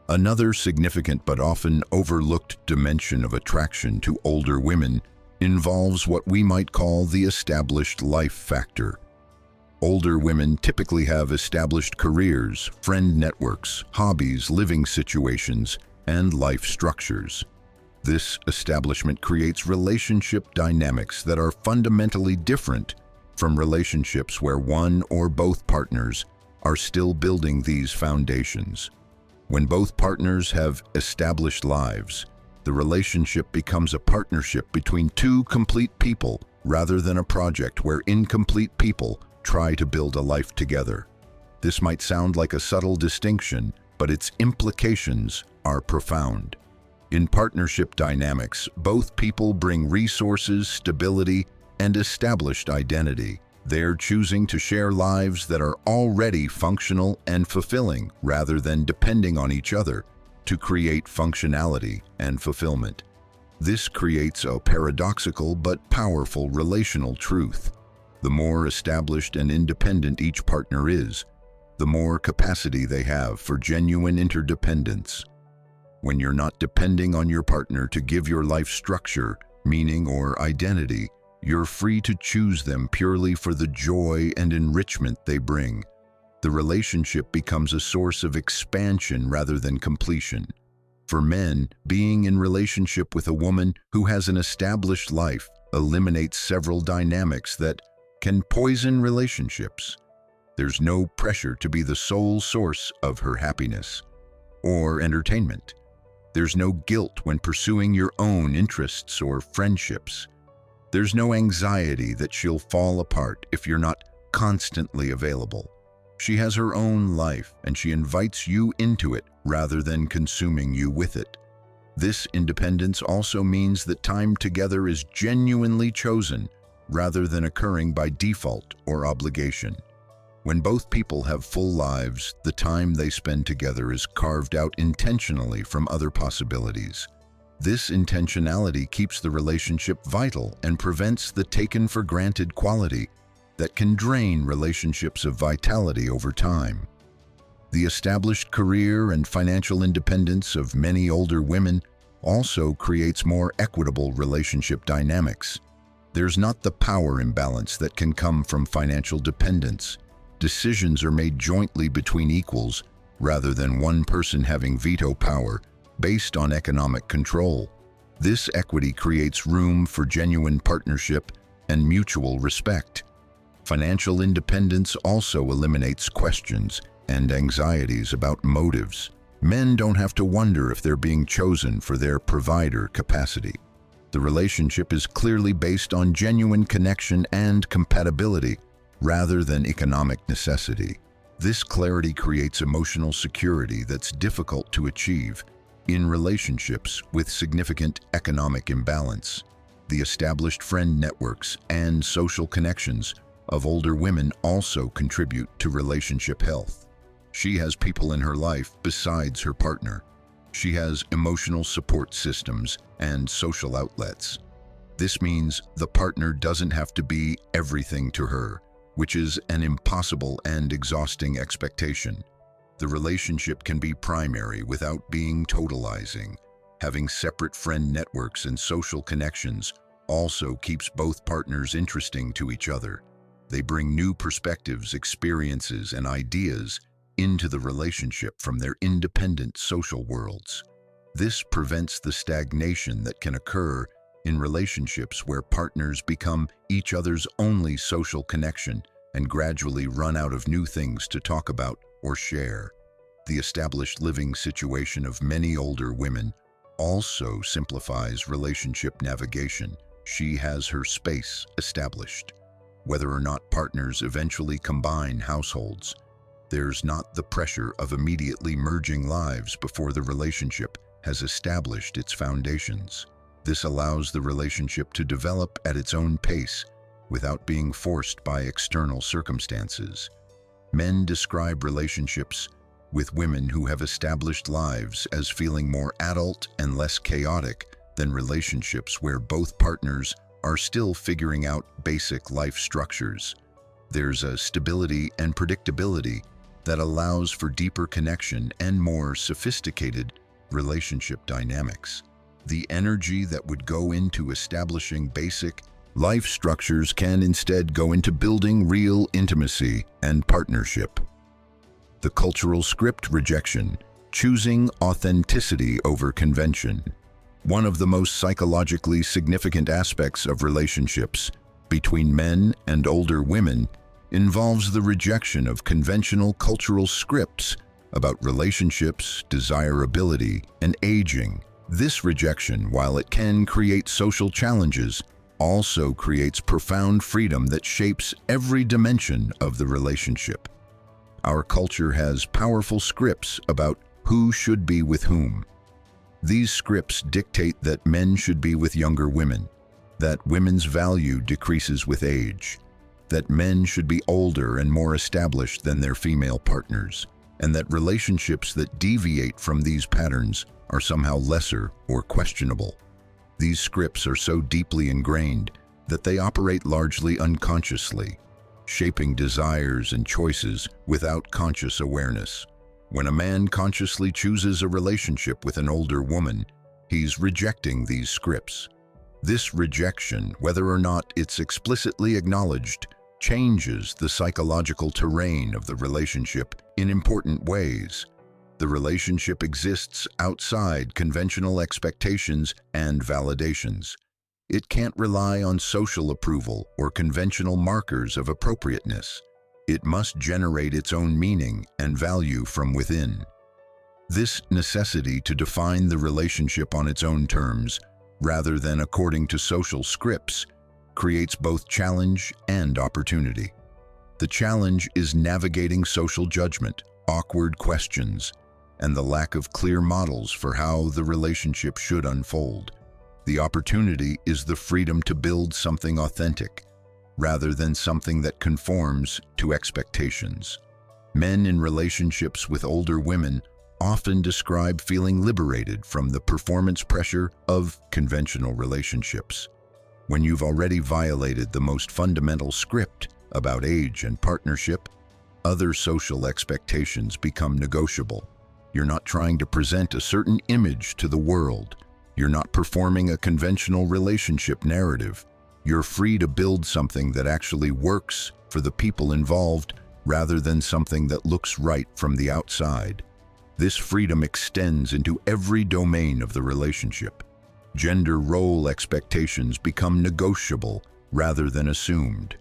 Another significant but often overlooked dimension of attraction to older women involves what we might call the established life factor. Older women typically have established careers, friend networks, hobbies, living situations, and life structures. This establishment creates relationship dynamics that are fundamentally different from relationships where one or both partners are still building these foundations. When both partners have established lives, the relationship becomes a partnership between two complete people rather than a project where incomplete people try to build a life together. This might sound like a subtle distinction, but its implications are profound. In partnership dynamics, both people bring resources, stability, and established identity. They're choosing to share lives that are already functional and fulfilling rather than depending on each other to create functionality and fulfillment. This creates a paradoxical but powerful relational truth. The more established and independent each partner is, the more capacity they have for genuine interdependence. When you're not depending on your partner to give your life structure, meaning, or identity, you're free to choose them purely for the joy and enrichment they bring. The relationship becomes a source of expansion rather than completion. For men, being in relationship with a woman who has an established life eliminates several dynamics that can poison relationships. There's no pressure to be the sole source of her happiness or entertainment. There's no guilt when pursuing your own interests or friendships. There's no anxiety that she'll fall apart if you're not constantly available. She has her own life, and she invites you into it rather than consuming you with it. This independence also means that time together is genuinely chosen rather than occurring by default or obligation. When both people have full lives, the time they spend together is carved out intentionally from other possibilities. This intentionality keeps the relationship vital and prevents the taken-for-granted quality that can drain relationships of vitality over time. The established career and financial independence of many older women also creates more equitable relationship dynamics. There's not the power imbalance that can come from financial dependence. Decisions are made jointly between equals rather than one person having veto power based on economic control. This equity creates room for genuine partnership and mutual respect. Financial independence also eliminates questions and anxieties about motives. Men don't have to wonder if they're being chosen for their provider capacity. The relationship is clearly based on genuine connection and compatibility rather than economic necessity. This clarity creates emotional security that's difficult to achieve in relationships with significant economic imbalance. The established friend networks and social connections of older women also contribute to relationship health. She has people in her life besides her partner. She has emotional support systems and social outlets. This means the partner doesn't have to be everything to her, which is an impossible and exhausting expectation. The relationship can be primary without being totalizing. Having separate friend networks and social connections also keeps both partners interesting to each other. They bring new perspectives, experiences, and ideas into the relationship from their independent social worlds. This prevents the stagnation that can occur in relationships where partners become each other's only social connection and gradually run out of new things to talk about or share. The established living situation of many older women also simplifies relationship navigation. She has her space established. Whether or not partners eventually combine households, there's not the pressure of immediately merging lives before the relationship has established its foundations. This allows the relationship to develop at its own pace without being forced by external circumstances. Men describe relationships with women who have established lives as feeling more adult and less chaotic than relationships where both partners are still figuring out basic life structures. There's a stability and predictability that allows for deeper connection and more sophisticated relationship dynamics. The energy that would go into establishing basic life structures can instead go into building real intimacy and partnership. The cultural script rejection, choosing authenticity over convention. One of the most psychologically significant aspects of relationships between men and older women involves the rejection of conventional cultural scripts about relationships, desirability, and aging. This rejection, while it can create social challenges, also creates profound freedom that shapes every dimension of the relationship. Our culture has powerful scripts about who should be with whom. These scripts dictate that men should be with younger women, that women's value decreases with age, that men should be older and more established than their female partners, and that relationships that deviate from these patterns are somehow lesser or questionable. These scripts are so deeply ingrained that they operate largely unconsciously, shaping desires and choices without conscious awareness. When a man consciously chooses a relationship with an older woman, he's rejecting these scripts. This rejection, whether or not it's explicitly acknowledged, changes the psychological terrain of the relationship in important ways. The relationship exists outside conventional expectations and validations. It can't rely on social approval or conventional markers of appropriateness. It must generate its own meaning and value from within. This necessity to define the relationship on its own terms, rather than according to social scripts, creates both challenge and opportunity. The challenge is navigating social judgment, awkward questions, and the lack of clear models for how the relationship should unfold. The opportunity is the freedom to build something authentic, rather than something that conforms to expectations. Men in relationships with older women often describe feeling liberated from the performance pressure of conventional relationships. When you've already violated the most fundamental script about age and partnership, other social expectations become negotiable. You're not trying to present a certain image to the world. You're not performing a conventional relationship narrative. You're free to build something that actually works for the people involved, rather than something that looks right from the outside. This freedom extends into every domain of the relationship. Gender role expectations become negotiable rather than assumed.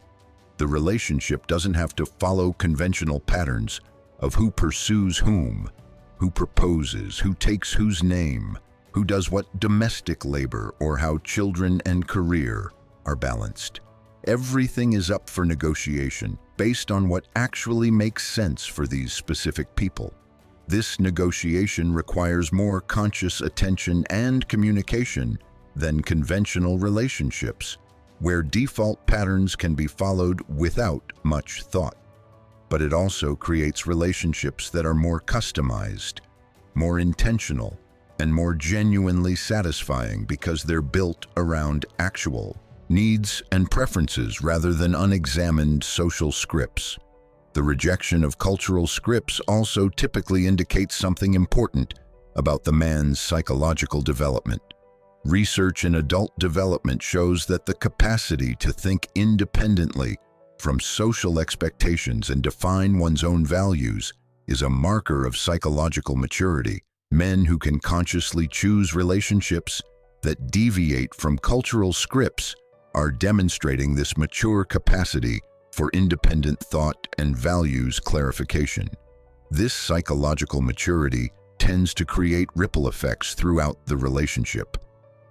The relationship doesn't have to follow conventional patterns of who pursues whom, who proposes, who takes whose name, who does what domestic labor, or how children and career are balanced. Everything is up for negotiation based on what actually makes sense for these specific people. This negotiation requires more conscious attention and communication than conventional relationships, where default patterns can be followed without much thought. But it also creates relationships that are more customized, more intentional, and more genuinely satisfying because they're built around actual needs and preferences rather than unexamined social scripts. The rejection of cultural scripts also typically indicates something important about the man's psychological development. Research in adult development shows that the capacity to think independently from social expectations and define one's own values is a marker of psychological maturity. Men who can consciously choose relationships that deviate from cultural scripts are demonstrating this mature capacity for independent thought and values clarification. This psychological maturity tends to create ripple effects throughout the relationship.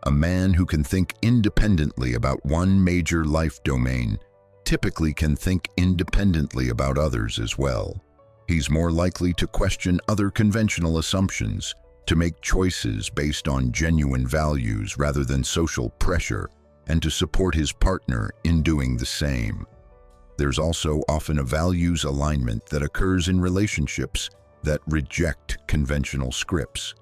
A man who can think independently about one major life domain typically can think independently about others as well. He's more likely to question other conventional assumptions, to make choices based on genuine values rather than social pressure, and to support his partner in doing the same. There's also often a values alignment that occurs in relationships that reject conventional scripts.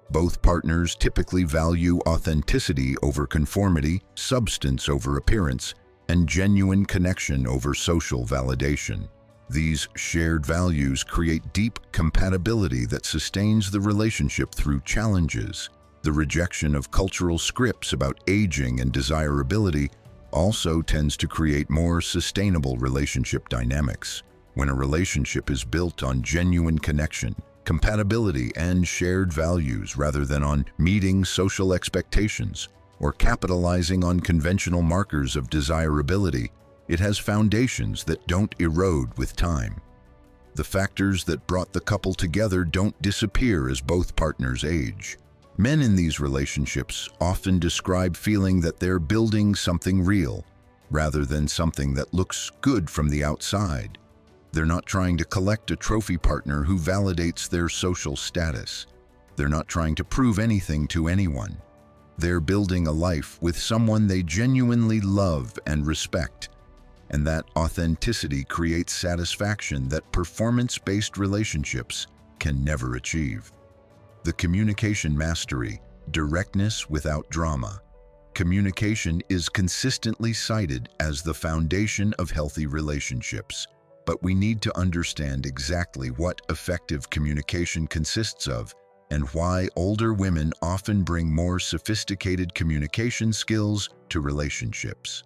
Both partners typically value authenticity over conformity, substance over appearance, and genuine connection over social validation. These shared values create deep compatibility that sustains the relationship through challenges. The rejection of cultural scripts about aging and desirability also tends to create more sustainable relationship dynamics. When a relationship is built on genuine connection, compatibility, and shared values rather than on meeting social expectations or capitalizing on conventional markers of desirability, it has foundations that don't erode with time. The factors that brought the couple together don't disappear as both partners age. Men in these relationships often describe feeling that they're building something real, rather than something that looks good from the outside. They're not trying to collect a trophy partner who validates their social status. They're not trying to prove anything to anyone. They're building a life with someone they genuinely love and respect, and that authenticity creates satisfaction that performance-based relationships can never achieve. The communication mastery, directness without drama. Communication is consistently cited as the foundation of healthy relationships, but we need to understand exactly what effective communication consists of and why older women often bring more sophisticated communication skills to relationships.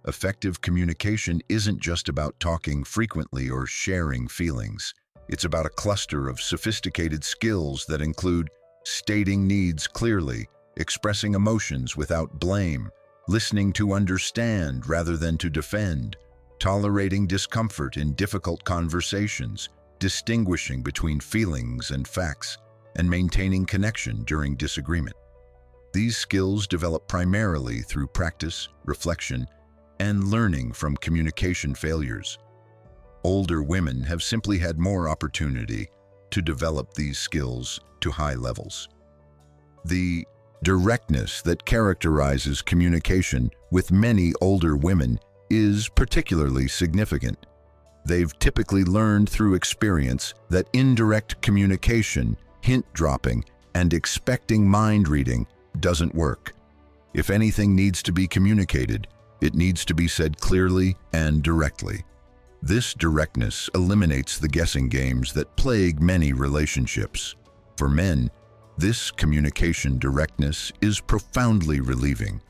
Effective communication isn't just about talking frequently or sharing feelings. It's about a cluster of sophisticated skills that include stating needs clearly, expressing emotions without blame, listening to understand rather than to defend, tolerating discomfort in difficult conversations, distinguishing between feelings and facts, and maintaining connection during disagreement. These skills develop primarily through practice, reflection, and learning from communication failures. Older women have simply had more opportunity to develop these skills to high levels. The directness that characterizes communication with many older women is particularly significant. They've typically learned through experience that indirect communication, hint-dropping, and expecting mind reading doesn't work. If anything needs to be communicated, it needs to be said clearly and directly. This directness eliminates the guessing games that plague many relationships. For men, this communication directness is profoundly relieving.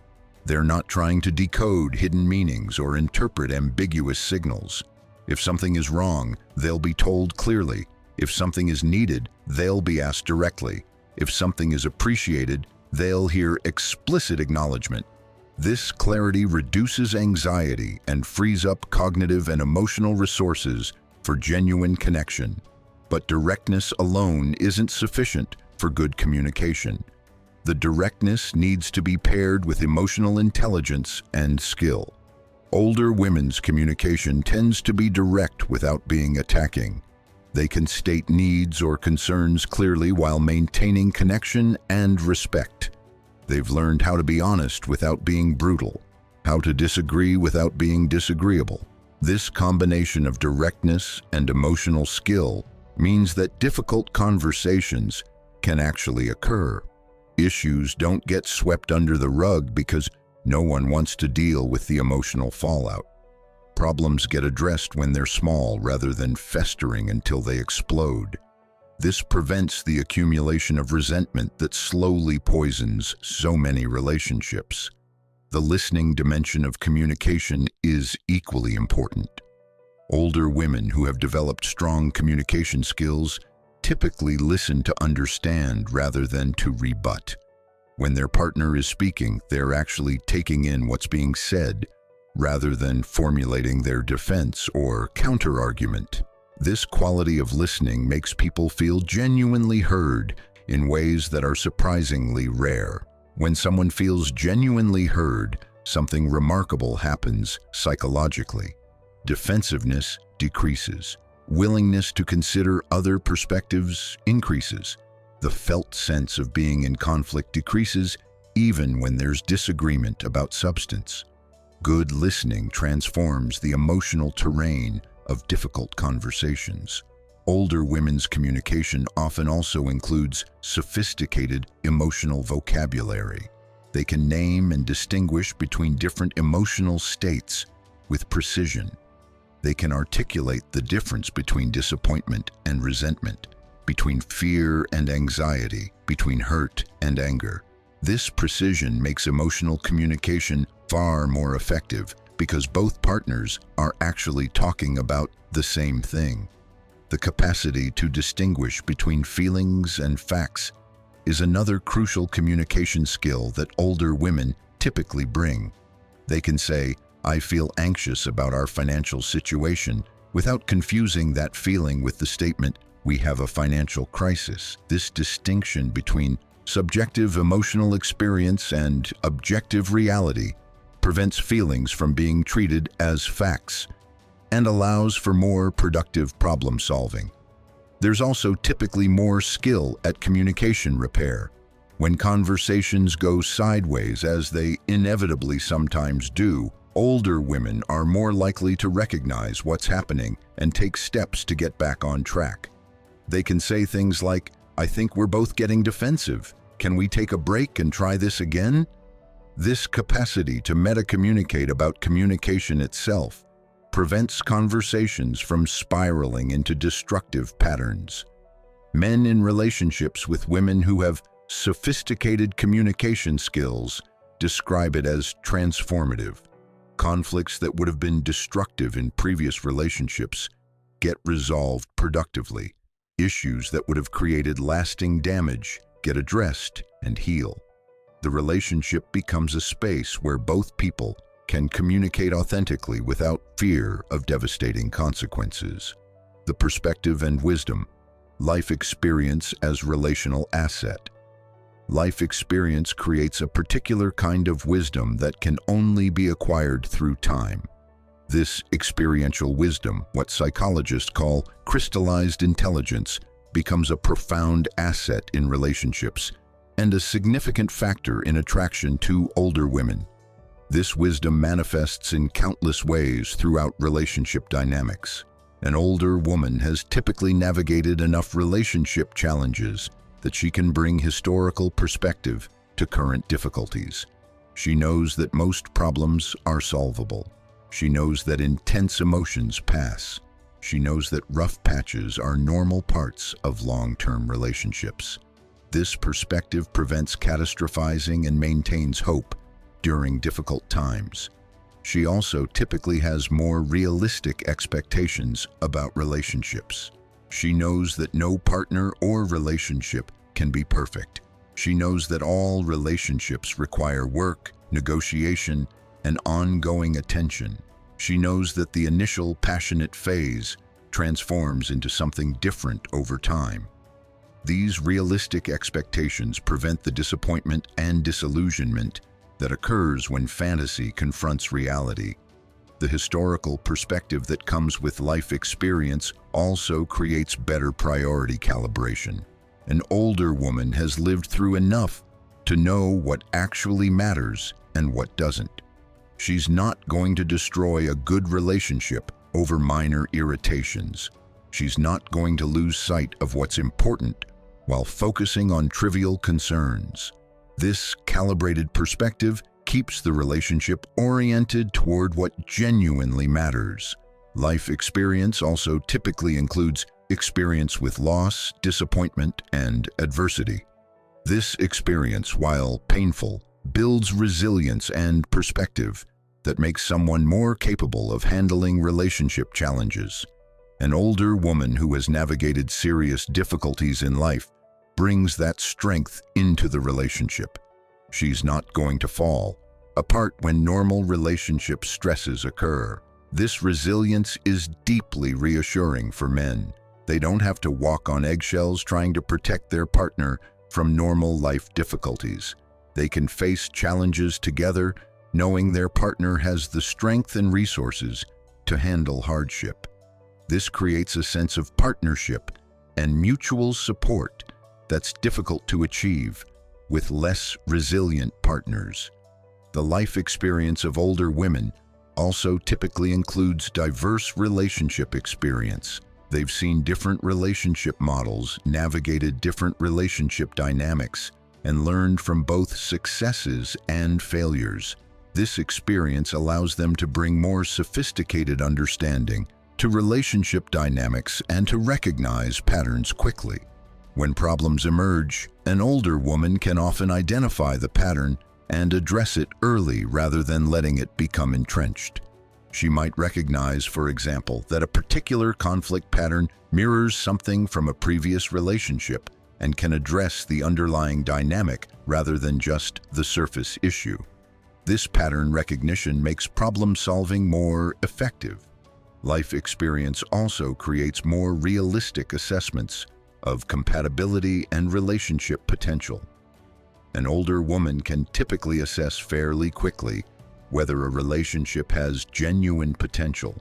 They're not trying to decode hidden meanings or interpret ambiguous signals. If something is wrong, they'll be told clearly. If something is needed, they'll be asked directly. If something is appreciated, they'll hear explicit acknowledgement. This clarity reduces anxiety and frees up cognitive and emotional resources for genuine connection. But directness alone isn't sufficient for good communication. The directness needs to be paired with emotional intelligence and skill. Older women's communication tends to be direct without being attacking. They can state needs or concerns clearly while maintaining connection and respect. They've learned how to be honest without being brutal, how to disagree without being disagreeable. This combination of directness and emotional skill means that difficult conversations can actually occur. Issues don't get swept under the rug because no one wants to deal with the emotional fallout. Problems get addressed when they're small rather than festering until they explode. This prevents the accumulation of resentment that slowly poisons so many relationships. The listening dimension of communication is equally important. Older women who have developed strong communication skills typically listen to understand rather than to rebut. When their partner is speaking, they're actually taking in what's being said rather than formulating their defense or counter-argument. This quality of listening makes people feel genuinely heard in ways that are surprisingly rare. When someone feels genuinely heard, something remarkable happens psychologically. Defensiveness decreases. Willingness to consider other perspectives increases. The felt sense of being in conflict decreases even when there's disagreement about substance. Good listening transforms the emotional terrain of difficult conversations. Older women's communication often also includes sophisticated emotional vocabulary. They can name and distinguish between different emotional states with precision. They can articulate the difference between disappointment and resentment, between fear and anxiety, between hurt and anger. This precision makes emotional communication far more effective because both partners are actually talking about the same thing. The capacity to distinguish between feelings and facts is another crucial communication skill that older women typically bring. They can say, "I feel anxious about our financial situation," without confusing that feeling with the statement, "We have a financial crisis." This distinction between subjective emotional experience and objective reality prevents feelings from being treated as facts and allows for more productive problem solving. There's also typically more skill at communication repair. When conversations go sideways, as they inevitably sometimes do, older women are more likely to recognize what's happening and take steps to get back on track. They can say things like, "I think we're both getting defensive. Can we take a break and try this again?" This capacity to meta-communicate about communication itself prevents conversations from spiraling into destructive patterns. Men in relationships with women who have sophisticated communication skills describe it as transformative. Conflicts that would have been destructive in previous relationships get resolved productively. Issues that would have created lasting damage get addressed and heal. The relationship becomes a space where both people can communicate authentically without fear of devastating consequences. The perspective and wisdom, life experience as relational asset. Life experience creates a particular kind of wisdom that can only be acquired through time. This experiential wisdom, what psychologists call crystallized intelligence, becomes a profound asset in relationships and a significant factor in attraction to older women. This wisdom manifests in countless ways throughout relationship dynamics. An older woman has typically navigated enough relationship challenges that she can bring historical perspective to current difficulties. She knows that most problems are solvable. She knows that intense emotions pass. She knows that rough patches are normal parts of long-term relationships. This perspective prevents catastrophizing and maintains hope during difficult times. She also typically has more realistic expectations about relationships. She knows that no partner or relationship can be perfect. She knows that all relationships require work, negotiation, and ongoing attention. She knows that the initial passionate phase transforms into something different over time. These realistic expectations prevent the disappointment and disillusionment that occurs when fantasy confronts reality. The historical perspective that comes with life experience also creates better priority calibration. An older woman has lived through enough to know what actually matters and what doesn't. She's not going to destroy a good relationship over minor irritations. She's not going to lose sight of what's important while focusing on trivial concerns. This calibrated perspective keeps the relationship oriented toward what genuinely matters. Life experience also typically includes experience with loss, disappointment, and adversity. This experience, while painful, builds resilience and perspective that makes someone more capable of handling relationship challenges. An older woman who has navigated serious difficulties in life brings that strength into the relationship. She's not going to fall apart when normal relationship stresses occur. This resilience is deeply reassuring for men. They don't have to walk on eggshells trying to protect their partner from normal life difficulties. They can face challenges together, knowing their partner has the strength and resources to handle hardship. This creates a sense of partnership and mutual support that's difficult to achieve with less resilient partners. The life experience of older women also typically includes diverse relationship experience. They've seen different relationship models, navigated different relationship dynamics, and learned from both successes and failures. This experience allows them to bring more sophisticated understanding to relationship dynamics and to recognize patterns quickly. When problems emerge, an older woman can often identify the pattern and address it early rather than letting it become entrenched. She might recognize, for example, that a particular conflict pattern mirrors something from a previous relationship and can address the underlying dynamic rather than just the surface issue. This pattern recognition makes problem-solving more effective. Life experience also creates more realistic assessments of compatibility and relationship potential. An older woman can typically assess fairly quickly whether a relationship has genuine potential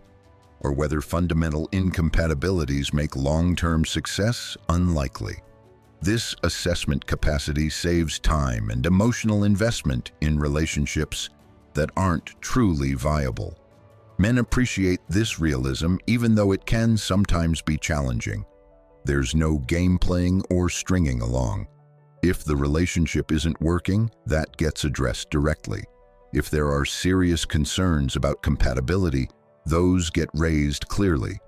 or whether fundamental incompatibilities make long-term success unlikely. This assessment capacity saves time and emotional investment in relationships that aren't truly viable. Men appreciate this realism even though it can sometimes be challenging. There's no game playing or stringing along. If the relationship isn't working, that gets addressed directly. If there are serious concerns about compatibility, those get raised clearly.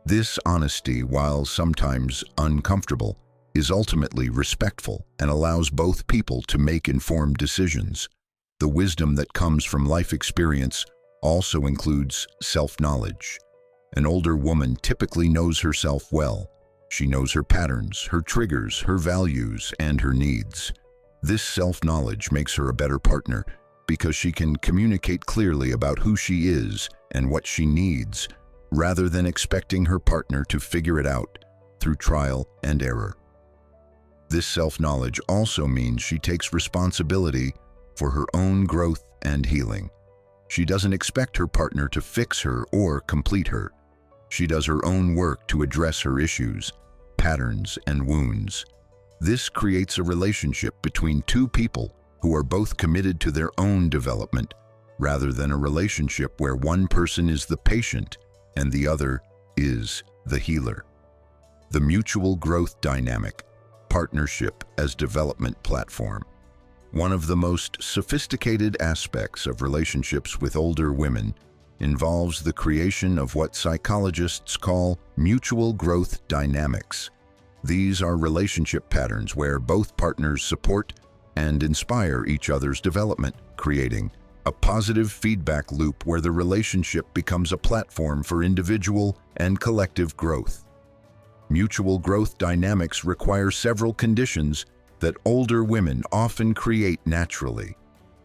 This honesty, while sometimes uncomfortable, is ultimately respectful and allows both people to make informed decisions. The wisdom that comes from life experience also includes self-knowledge. An older woman typically knows herself well. She knows her patterns, her triggers, her values, and her needs. This self-knowledge makes her a better partner because she can communicate clearly about who she is and what she needs, rather than expecting her partner to figure it out through trial and error. This self-knowledge also means she takes responsibility for her own growth and healing. She doesn't expect her partner to fix her or complete her. She does her own work to address her issues, patterns, and wounds. This creates a relationship between two people who are both committed to their own development, rather than a relationship where one person is the patient and the other is the healer. The mutual growth dynamic, partnership as development platform. One of the most sophisticated aspects of relationships with older women involves the creation of what psychologists call mutual growth dynamics. These are relationship patterns where both partners support and inspire each other's development, creating a positive feedback loop where the relationship becomes a platform for individual and collective growth. Mutual growth dynamics require several conditions that older women often create naturally.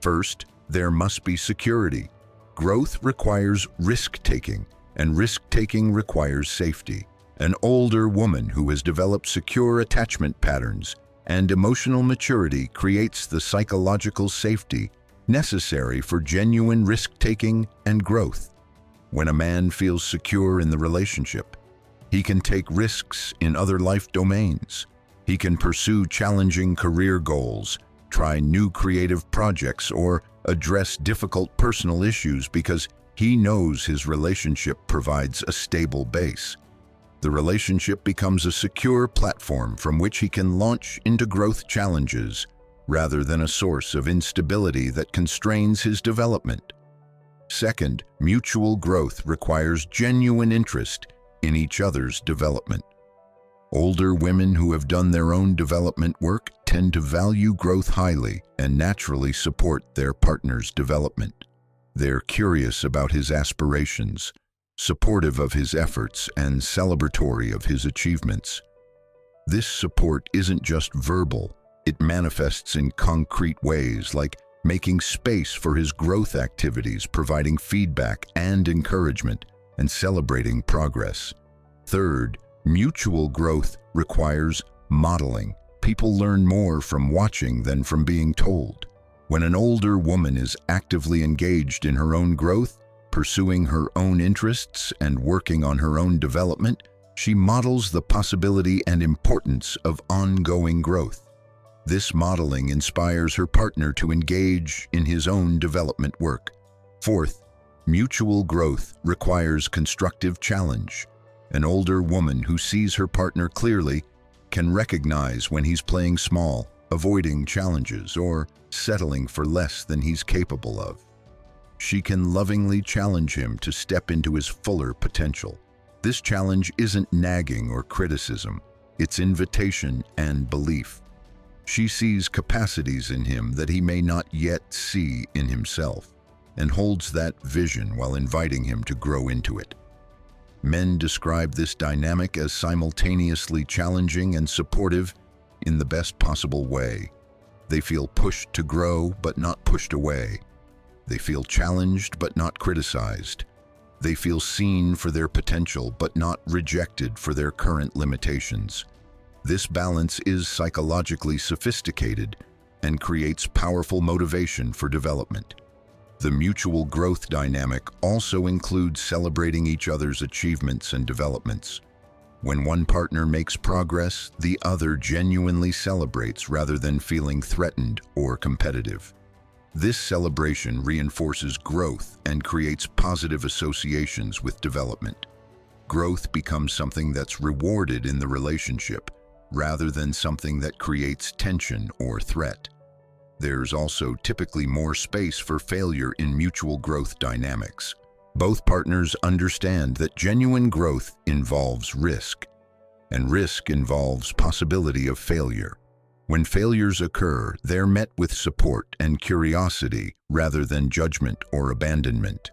First, there must be security. Growth requires risk-taking, and risk-taking requires safety. An older woman who has developed secure attachment patterns and emotional maturity creates the psychological safety necessary for genuine risk-taking and growth. When a man feels secure in the relationship, he can take risks in other life domains. He can pursue challenging career goals, try new creative projects, or address difficult personal issues because he knows his relationship provides a stable base. The relationship becomes a secure platform from which he can launch into growth challenges, rather than a source of instability that constrains his development. Second, mutual growth requires genuine interest in each other's development. Older women who have done their own development work tend to value growth highly and naturally support their partner's development. They're curious about his aspirations, supportive of his efforts, and celebratory of his achievements. This support isn't just verbal, it manifests in concrete ways like making space for his growth activities, providing feedback and encouragement, and celebrating progress. Third, mutual growth requires modeling. People learn more from watching than from being told. When an older woman is actively engaged in her own growth, pursuing her own interests and working on her own development, she models the possibility and importance of ongoing growth. This modeling inspires her partner to engage in his own development work. Fourth, mutual growth requires constructive challenge. An older woman who sees her partner clearly can recognize when he's playing small, avoiding challenges, or settling for less than he's capable of. She can lovingly challenge him to step into his fuller potential. This challenge isn't nagging or criticism, it's invitation and belief. She sees capacities in him that he may not yet see in himself, and holds that vision while inviting him to grow into it. Men describe this dynamic as simultaneously challenging and supportive in the best possible way. They feel pushed to grow but not pushed away. They feel challenged but not criticized. They feel seen for their potential but not rejected for their current limitations. This balance is psychologically sophisticated and creates powerful motivation for development. The mutual growth dynamic also includes celebrating each other's achievements and developments. When one partner makes progress, the other genuinely celebrates rather than feeling threatened or competitive. This celebration reinforces growth and creates positive associations with development. Growth becomes something that's rewarded in the relationship, rather than something that creates tension or threat. There's also typically more space for failure in mutual growth dynamics. Both partners understand that genuine growth involves risk, and risk involves possibility of failure. When failures occur, they're met with support and curiosity rather than judgment or abandonment.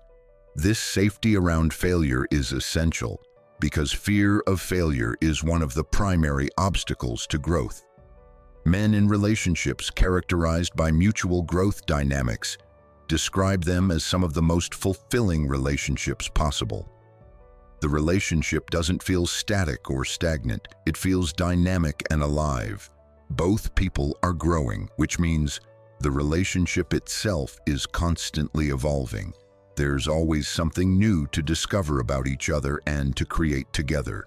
This safety around failure is essential because fear of failure is one of the primary obstacles to growth. Men in relationships characterized by mutual growth dynamics describe them as some of the most fulfilling relationships possible. The relationship doesn't feel static or stagnant, it feels dynamic and alive. Both people are growing, which means the relationship itself is constantly evolving. There's always something new to discover about each other and to create together.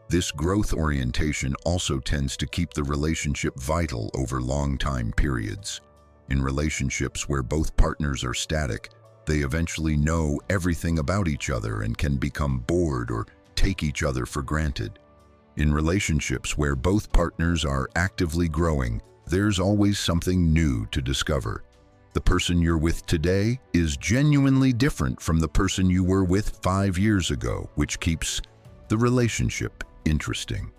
This growth orientation also tends to keep the relationship vital over long time periods. In relationships where both partners are static, they eventually know everything about each other and can become bored or take each other for granted. In relationships where both partners are actively growing, there's always something new to discover. The person you're with today is genuinely different from the person you were with 5 years ago, which keeps the relationship interesting.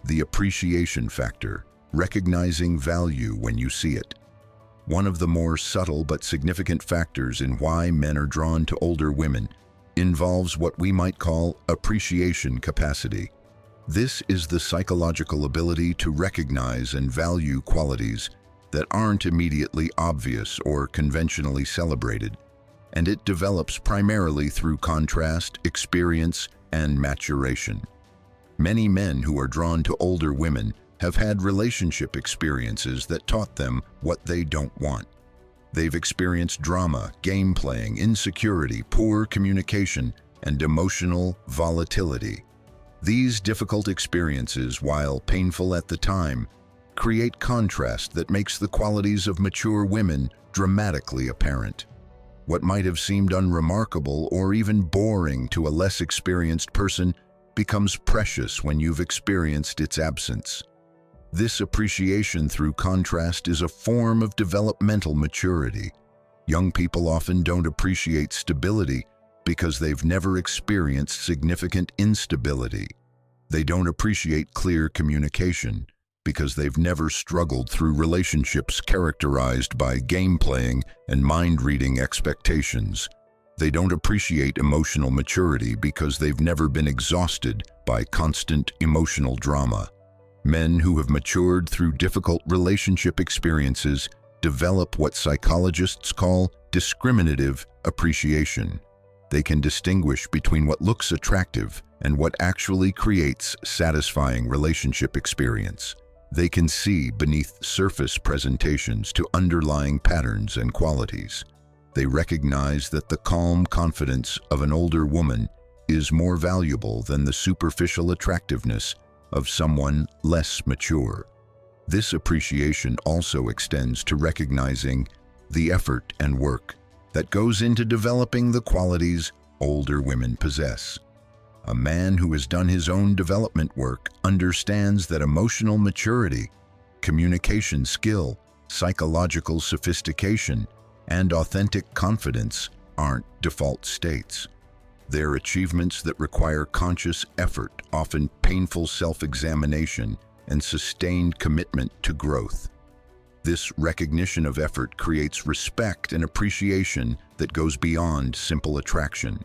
The appreciation factor, recognizing value when you see it. One of the more subtle but significant factors in why men are drawn to older women involves what we might call appreciation capacity. This is the psychological ability to recognize and value qualities that aren't immediately obvious or conventionally celebrated, and it develops primarily through contrast, experience, and maturation. Many men who are drawn to older women have had relationship experiences that taught them what they don't want. They've experienced drama, game playing, insecurity, poor communication, and emotional volatility. These difficult experiences, while painful at the time, create contrast that makes the qualities of mature women dramatically apparent. What might have seemed unremarkable or even boring to a less experienced person becomes precious when you've experienced its absence. This appreciation through contrast is a form of developmental maturity. Young people often don't appreciate stability because they've never experienced significant instability. They don't appreciate clear communication because they've never struggled through relationships characterized by game playing and mind-reading expectations. They don't appreciate emotional maturity because they've never been exhausted by constant emotional drama. Men who have matured through difficult relationship experiences develop what psychologists call discriminative appreciation. They can distinguish between what looks attractive and what actually creates satisfying relationship experience. They can see beneath surface presentations to underlying patterns and qualities. They recognize that the calm confidence of an older woman is more valuable than the superficial attractiveness of someone less mature. This appreciation also extends to recognizing the effort and work that goes into developing the qualities older women possess. A man who has done his own development work understands that emotional maturity, communication skill, psychological sophistication, and authentic confidence aren't default states. They're achievements that require conscious effort, often painful self-examination, and sustained commitment to growth. This recognition of effort creates respect and appreciation that goes beyond simple attraction.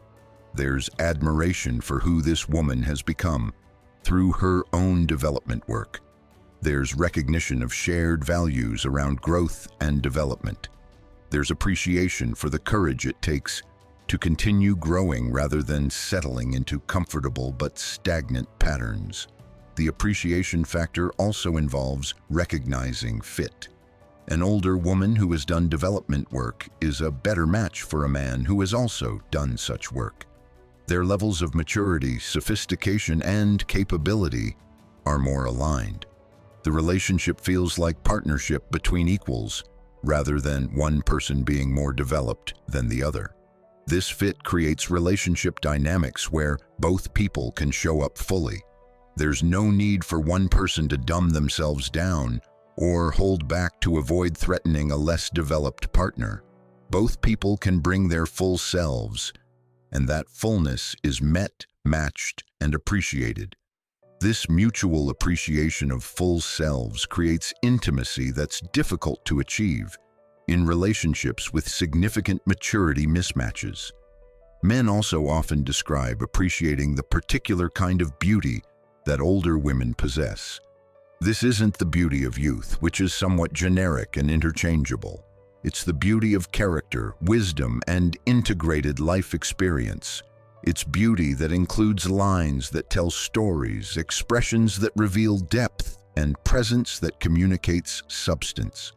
There's admiration for who this woman has become through her own development work. There's recognition of shared values around growth and development. There's appreciation for the courage it takes to continue growing rather than settling into comfortable but stagnant patterns. The appreciation factor also involves recognizing fit. An older woman who has done development work is a better match for a man who has also done such work. Their levels of maturity, sophistication, and capability are more aligned. The relationship feels like partnership between equals, rather than one person being more developed than the other. This fit creates relationship dynamics where both people can show up fully. There's no need for one person to dumb themselves down or hold back to avoid threatening a less developed partner. Both people can bring their full selves, and that fullness is met, matched, and appreciated. This mutual appreciation of full selves creates intimacy that's difficult to achieve in relationships with significant maturity mismatches. Men also often describe appreciating the particular kind of beauty that older women possess. This isn't the beauty of youth, which is somewhat generic and interchangeable. It's the beauty of character, wisdom, and integrated life experience. It's beauty that includes lines that tell stories, expressions that reveal depth, and presence that communicates substance.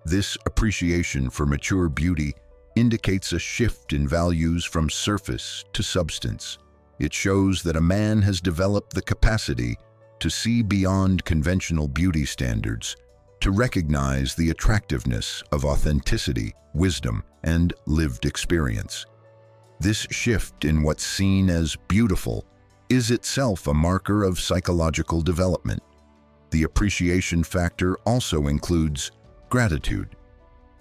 This appreciation for mature beauty indicates a shift in values from surface to substance. It shows that a man has developed the capacity to see beyond conventional beauty standards, to recognize the attractiveness of authenticity, wisdom, and lived experience. This shift in what's seen as beautiful is itself a marker of psychological development. The appreciation factor also includes gratitude.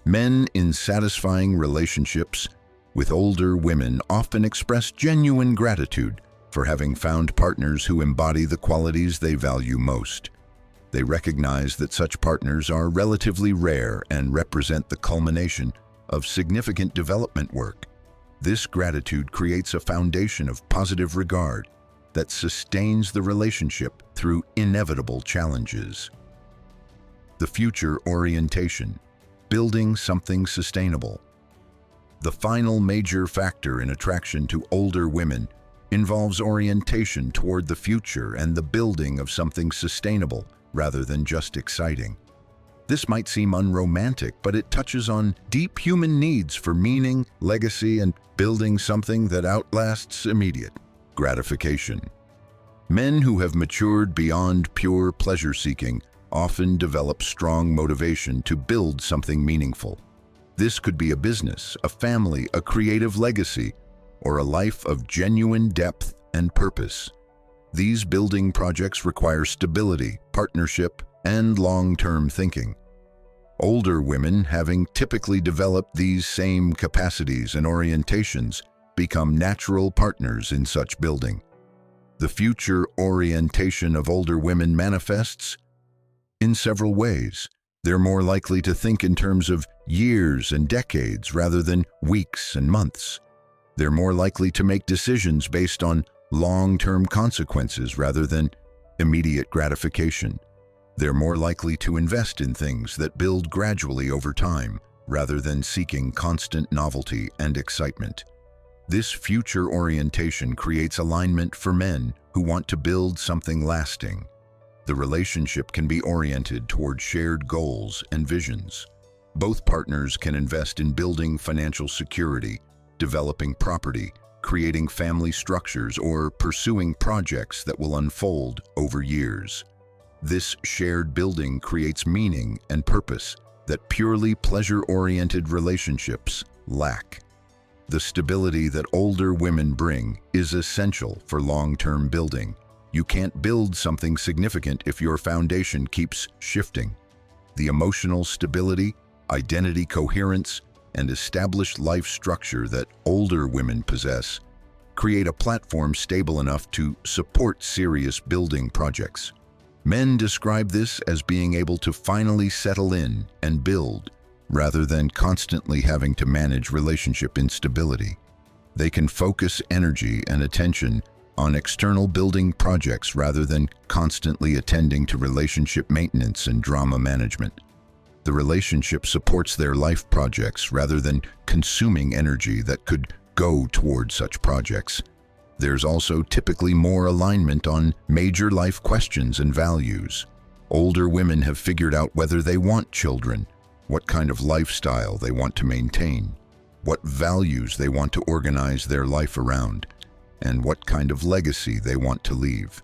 Men in satisfying relationships with older women often express genuine gratitude for having found partners who embody the qualities they value most. They recognize that such partners are relatively rare and represent the culmination of significant development work. This gratitude creates a foundation of positive regard that sustains the relationship through inevitable challenges. The future orientation, building something sustainable. The final major factor in attraction to older women involves orientation toward the future and the building of something sustainable rather than just exciting. This might seem unromantic, but it touches on deep human needs for meaning, legacy, and building something that outlasts immediate gratification. Men who have matured beyond pure pleasure-seeking often develop strong motivation to build something meaningful. This could be a business, a family, a creative legacy, or a life of genuine depth and purpose. These building projects require stability, partnership, and long-term thinking. Older women, having typically developed these same capacities and orientations, become natural partners in such building. The future orientation of older women manifests in several ways. They're more likely to think in terms of years and decades rather than weeks and months. They're more likely to make decisions based on long-term consequences rather than immediate gratification. They're more likely to invest in things that build gradually over time rather than seeking constant novelty and excitement. This future orientation creates alignment for men who want to build something lasting. The relationship can be oriented toward shared goals and visions. Both partners can invest in building financial security, developing property, creating family structures, or pursuing projects that will unfold over years. This shared building creates meaning and purpose that purely pleasure-oriented relationships lack. The stability that older women bring is essential for long-term building. You can't build something significant if your foundation keeps shifting. The emotional stability, identity coherence, and established life structure that older women possess create a platform stable enough to support serious building projects. Men describe this as being able to finally settle in and build, rather than constantly having to manage relationship instability. They can focus energy and attention on external building projects rather than constantly attending to relationship maintenance and drama management. The relationship supports their life projects rather than consuming energy that could go toward such projects. There's also typically more alignment on major life questions and values. Older women have figured out whether they want children, what kind of lifestyle they want to maintain, what values they want to organize their life around, and what kind of legacy they want to leave.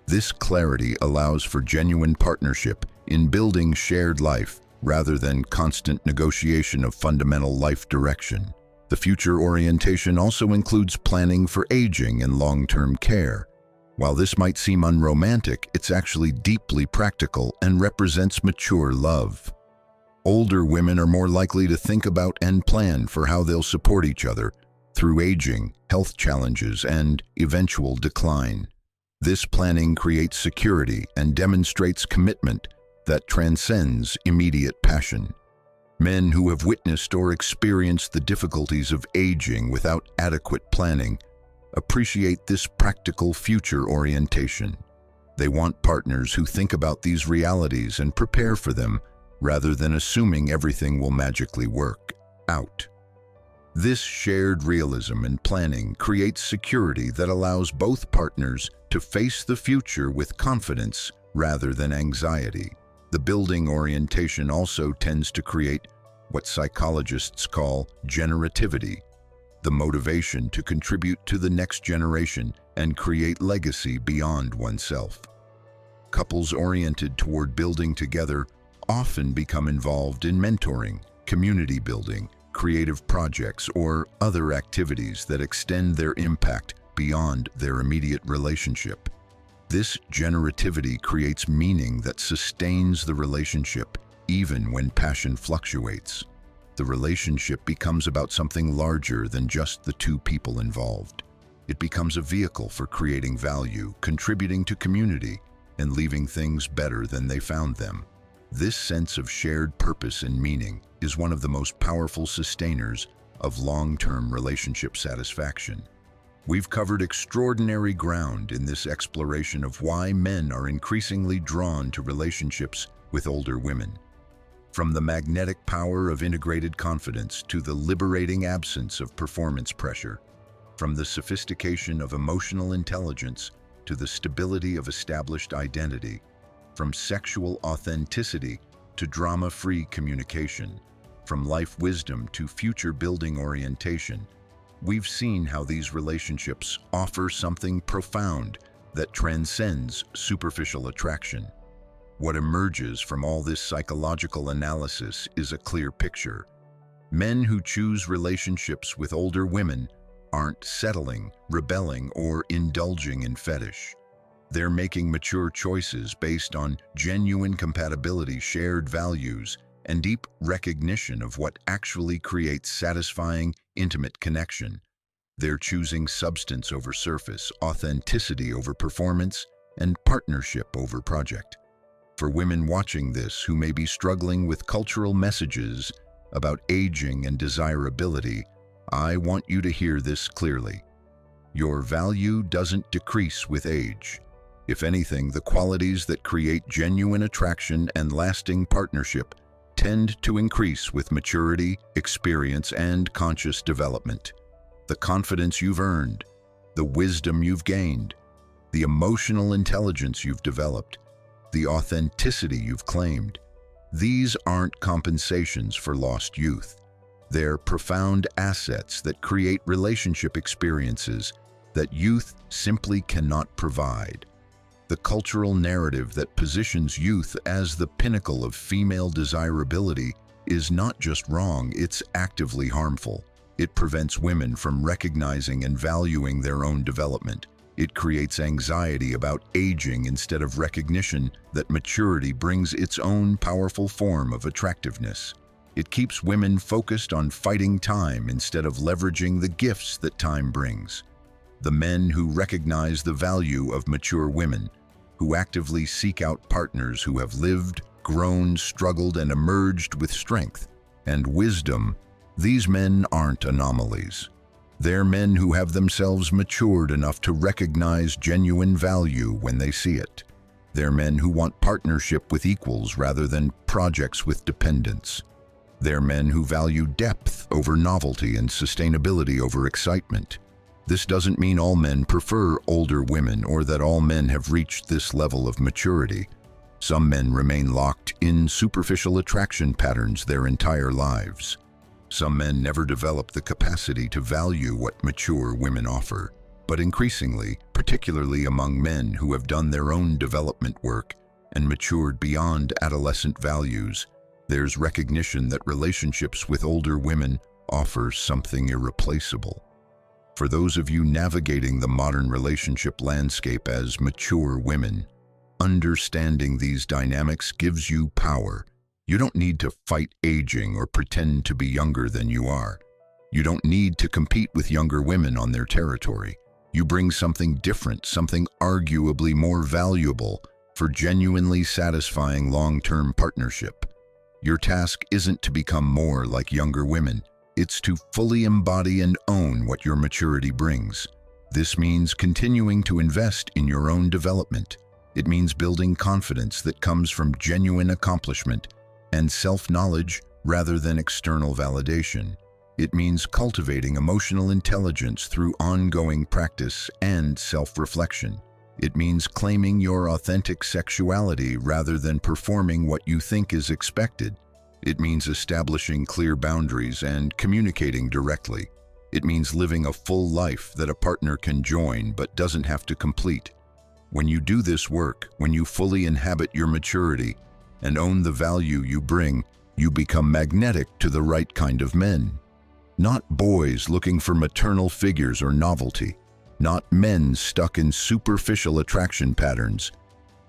This clarity allows for genuine partnership in building shared life rather than constant negotiation of fundamental life direction. The future orientation also includes planning for aging and long-term care. While this might seem unromantic, it's actually deeply practical and represents mature love. Older women are more likely to think about and plan for how they'll support each other through aging, health challenges, and eventual decline. This planning creates security and demonstrates commitment that transcends immediate passion. Men who have witnessed or experienced the difficulties of aging without adequate planning appreciate this practical future orientation. They want partners who think about these realities and prepare for them, rather than assuming everything will magically work out. This shared realism and planning creates security that allows both partners to face the future with confidence rather than anxiety. The building orientation also tends to create what psychologists call generativity, the motivation to contribute to the next generation and create legacy beyond oneself. Couples oriented toward building together often become involved in mentoring, community building, creative projects, or other activities that extend their impact beyond their immediate relationship. This generativity creates meaning that sustains the relationship even when passion fluctuates. The relationship becomes about something larger than just the two people involved. It becomes a vehicle for creating value, contributing to community, and leaving things better than they found them. This sense of shared purpose and meaning is one of the most powerful sustainers of long-term relationship satisfaction. We've covered extraordinary ground in this exploration of why men are increasingly drawn to relationships with older women. From the magnetic power of integrated confidence to the liberating absence of performance pressure, from the sophistication of emotional intelligence to the stability of established identity, from sexual authenticity to drama-free communication, from life wisdom to future-building orientation, we've seen how these relationships offer something profound that transcends superficial attraction. What emerges from all this psychological analysis is a clear picture. Men who choose relationships with older women aren't settling, rebelling, or indulging in fetish. They're making mature choices based on genuine compatibility, shared values, and deep recognition of what actually creates satisfying, intimate connection. They're choosing substance over surface, authenticity over performance, and partnership over project. For women watching this who may be struggling with cultural messages about aging and desirability, I want you to hear this clearly. Your value doesn't decrease with age. If anything, the qualities that create genuine attraction and lasting partnership tend to increase with maturity, experience, and conscious development. The confidence you've earned, the wisdom you've gained, the emotional intelligence you've developed, the authenticity you've claimed. These aren't compensations for lost youth. They're profound assets that create relationship experiences that youth simply cannot provide. The cultural narrative that positions youth as the pinnacle of female desirability is not just wrong, it's actively harmful. It prevents women from recognizing and valuing their own development. It creates anxiety about aging instead of recognition that maturity brings its own powerful form of attractiveness. It keeps women focused on fighting time instead of leveraging the gifts that time brings. The men who recognize the value of mature women, who actively seek out partners who have lived, grown, struggled, and emerged with strength and wisdom, these men aren't anomalies. They're men who have themselves matured enough to recognize genuine value when they see it. They're men who want partnership with equals rather than projects with dependents. They're men who value depth over novelty and sustainability over excitement. This doesn't mean all men prefer older women or that all men have reached this level of maturity. Some men remain locked in superficial attraction patterns their entire lives. Some men never develop the capacity to value what mature women offer. But increasingly, particularly among men who have done their own development work and matured beyond adolescent values, there's recognition that relationships with older women offer something irreplaceable. For those of you navigating the modern relationship landscape as mature women, understanding these dynamics gives you power. You don't need to fight aging or pretend to be younger than you are. You don't need to compete with younger women on their territory. You bring something different, something arguably more valuable for genuinely satisfying long-term partnership. Your task isn't to become more like younger women. It's to fully embody and own what your maturity brings. This means continuing to invest in your own development. It means building confidence that comes from genuine accomplishment and self-knowledge rather than external validation. It means cultivating emotional intelligence through ongoing practice and self-reflection. It means claiming your authentic sexuality rather than performing what you think is expected. It means establishing clear boundaries and communicating directly. It means living a full life that a partner can join but doesn't have to complete. When you do this work, when you fully inhabit your maturity and own the value you bring, you become magnetic to the right kind of men. Not boys looking for maternal figures or novelty, not men stuck in superficial attraction patterns,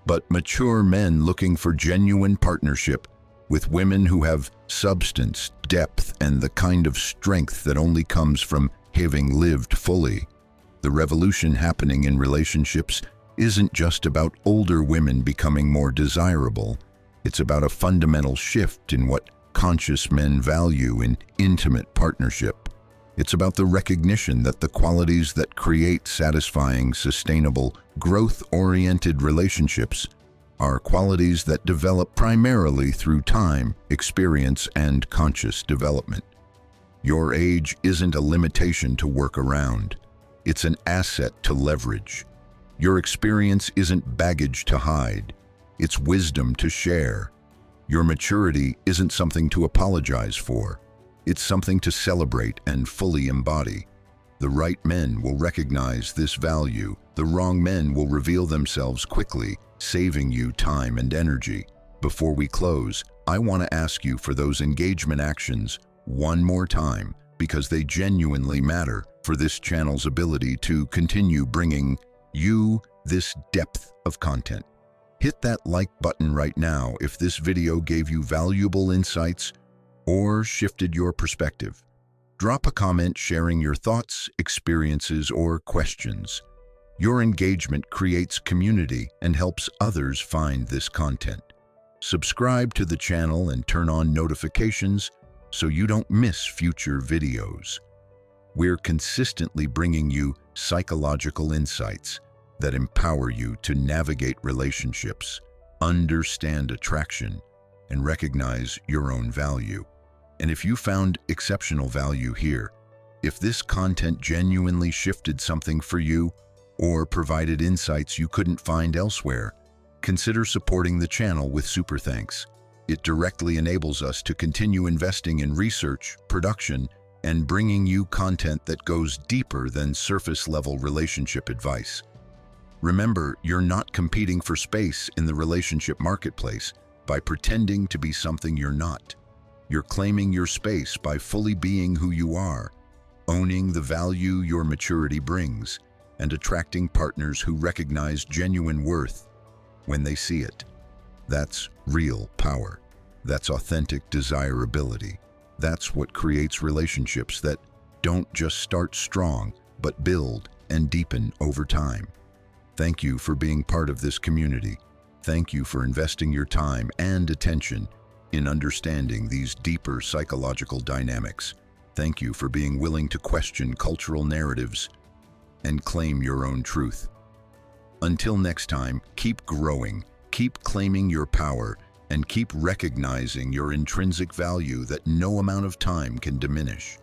but mature men looking for genuine partnership with women who have substance, depth, and the kind of strength that only comes from having lived fully. The revolution happening in relationships isn't just about older women becoming more desirable. It's about a fundamental shift in what conscious men value in intimate partnership. It's about the recognition that the qualities that create satisfying, sustainable, growth-oriented relationships are qualities that develop primarily through time, experience, and conscious development. Your age isn't a limitation to work around. It's an asset to leverage. Your experience isn't baggage to hide. It's wisdom to share. Your maturity isn't something to apologize for. It's something to celebrate and fully embody. The right men will recognize this value. The wrong men will reveal themselves quickly, saving you time and energy. Before we close, I want to ask you for those engagement actions one more time, because they genuinely matter for this channel's ability to continue bringing you this depth of content. Hit that like button right now if this video gave you valuable insights or shifted your perspective. Drop a comment sharing your thoughts, experiences, or questions. Your engagement creates community and helps others find this content. Subscribe to the channel and turn on notifications so you don't miss future videos. We're consistently bringing you psychological insights that empower you to navigate relationships, understand attraction, and recognize your own value. And if you found exceptional value here, if this content genuinely shifted something for you or provided insights you couldn't find elsewhere, consider supporting the channel with super thanks. It directly enables us to continue investing in research, production, and bringing you content that goes deeper than surface-level relationship advice. Remember, you're not competing for space in the relationship marketplace by pretending to be something you're not. You're claiming your space by fully being who you are, owning the value your maturity brings, and attracting partners who recognize genuine worth when they see it. That's real power. That's authentic desirability. That's what creates relationships that don't just start strong, but build and deepen over time. Thank you for being part of this community. Thank you for investing your time and attention in understanding these deeper psychological dynamics. Thank you for being willing to question cultural narratives and claim your own truth. Until next time, keep growing, keep claiming your power, and keep recognizing your intrinsic value that no amount of time can diminish.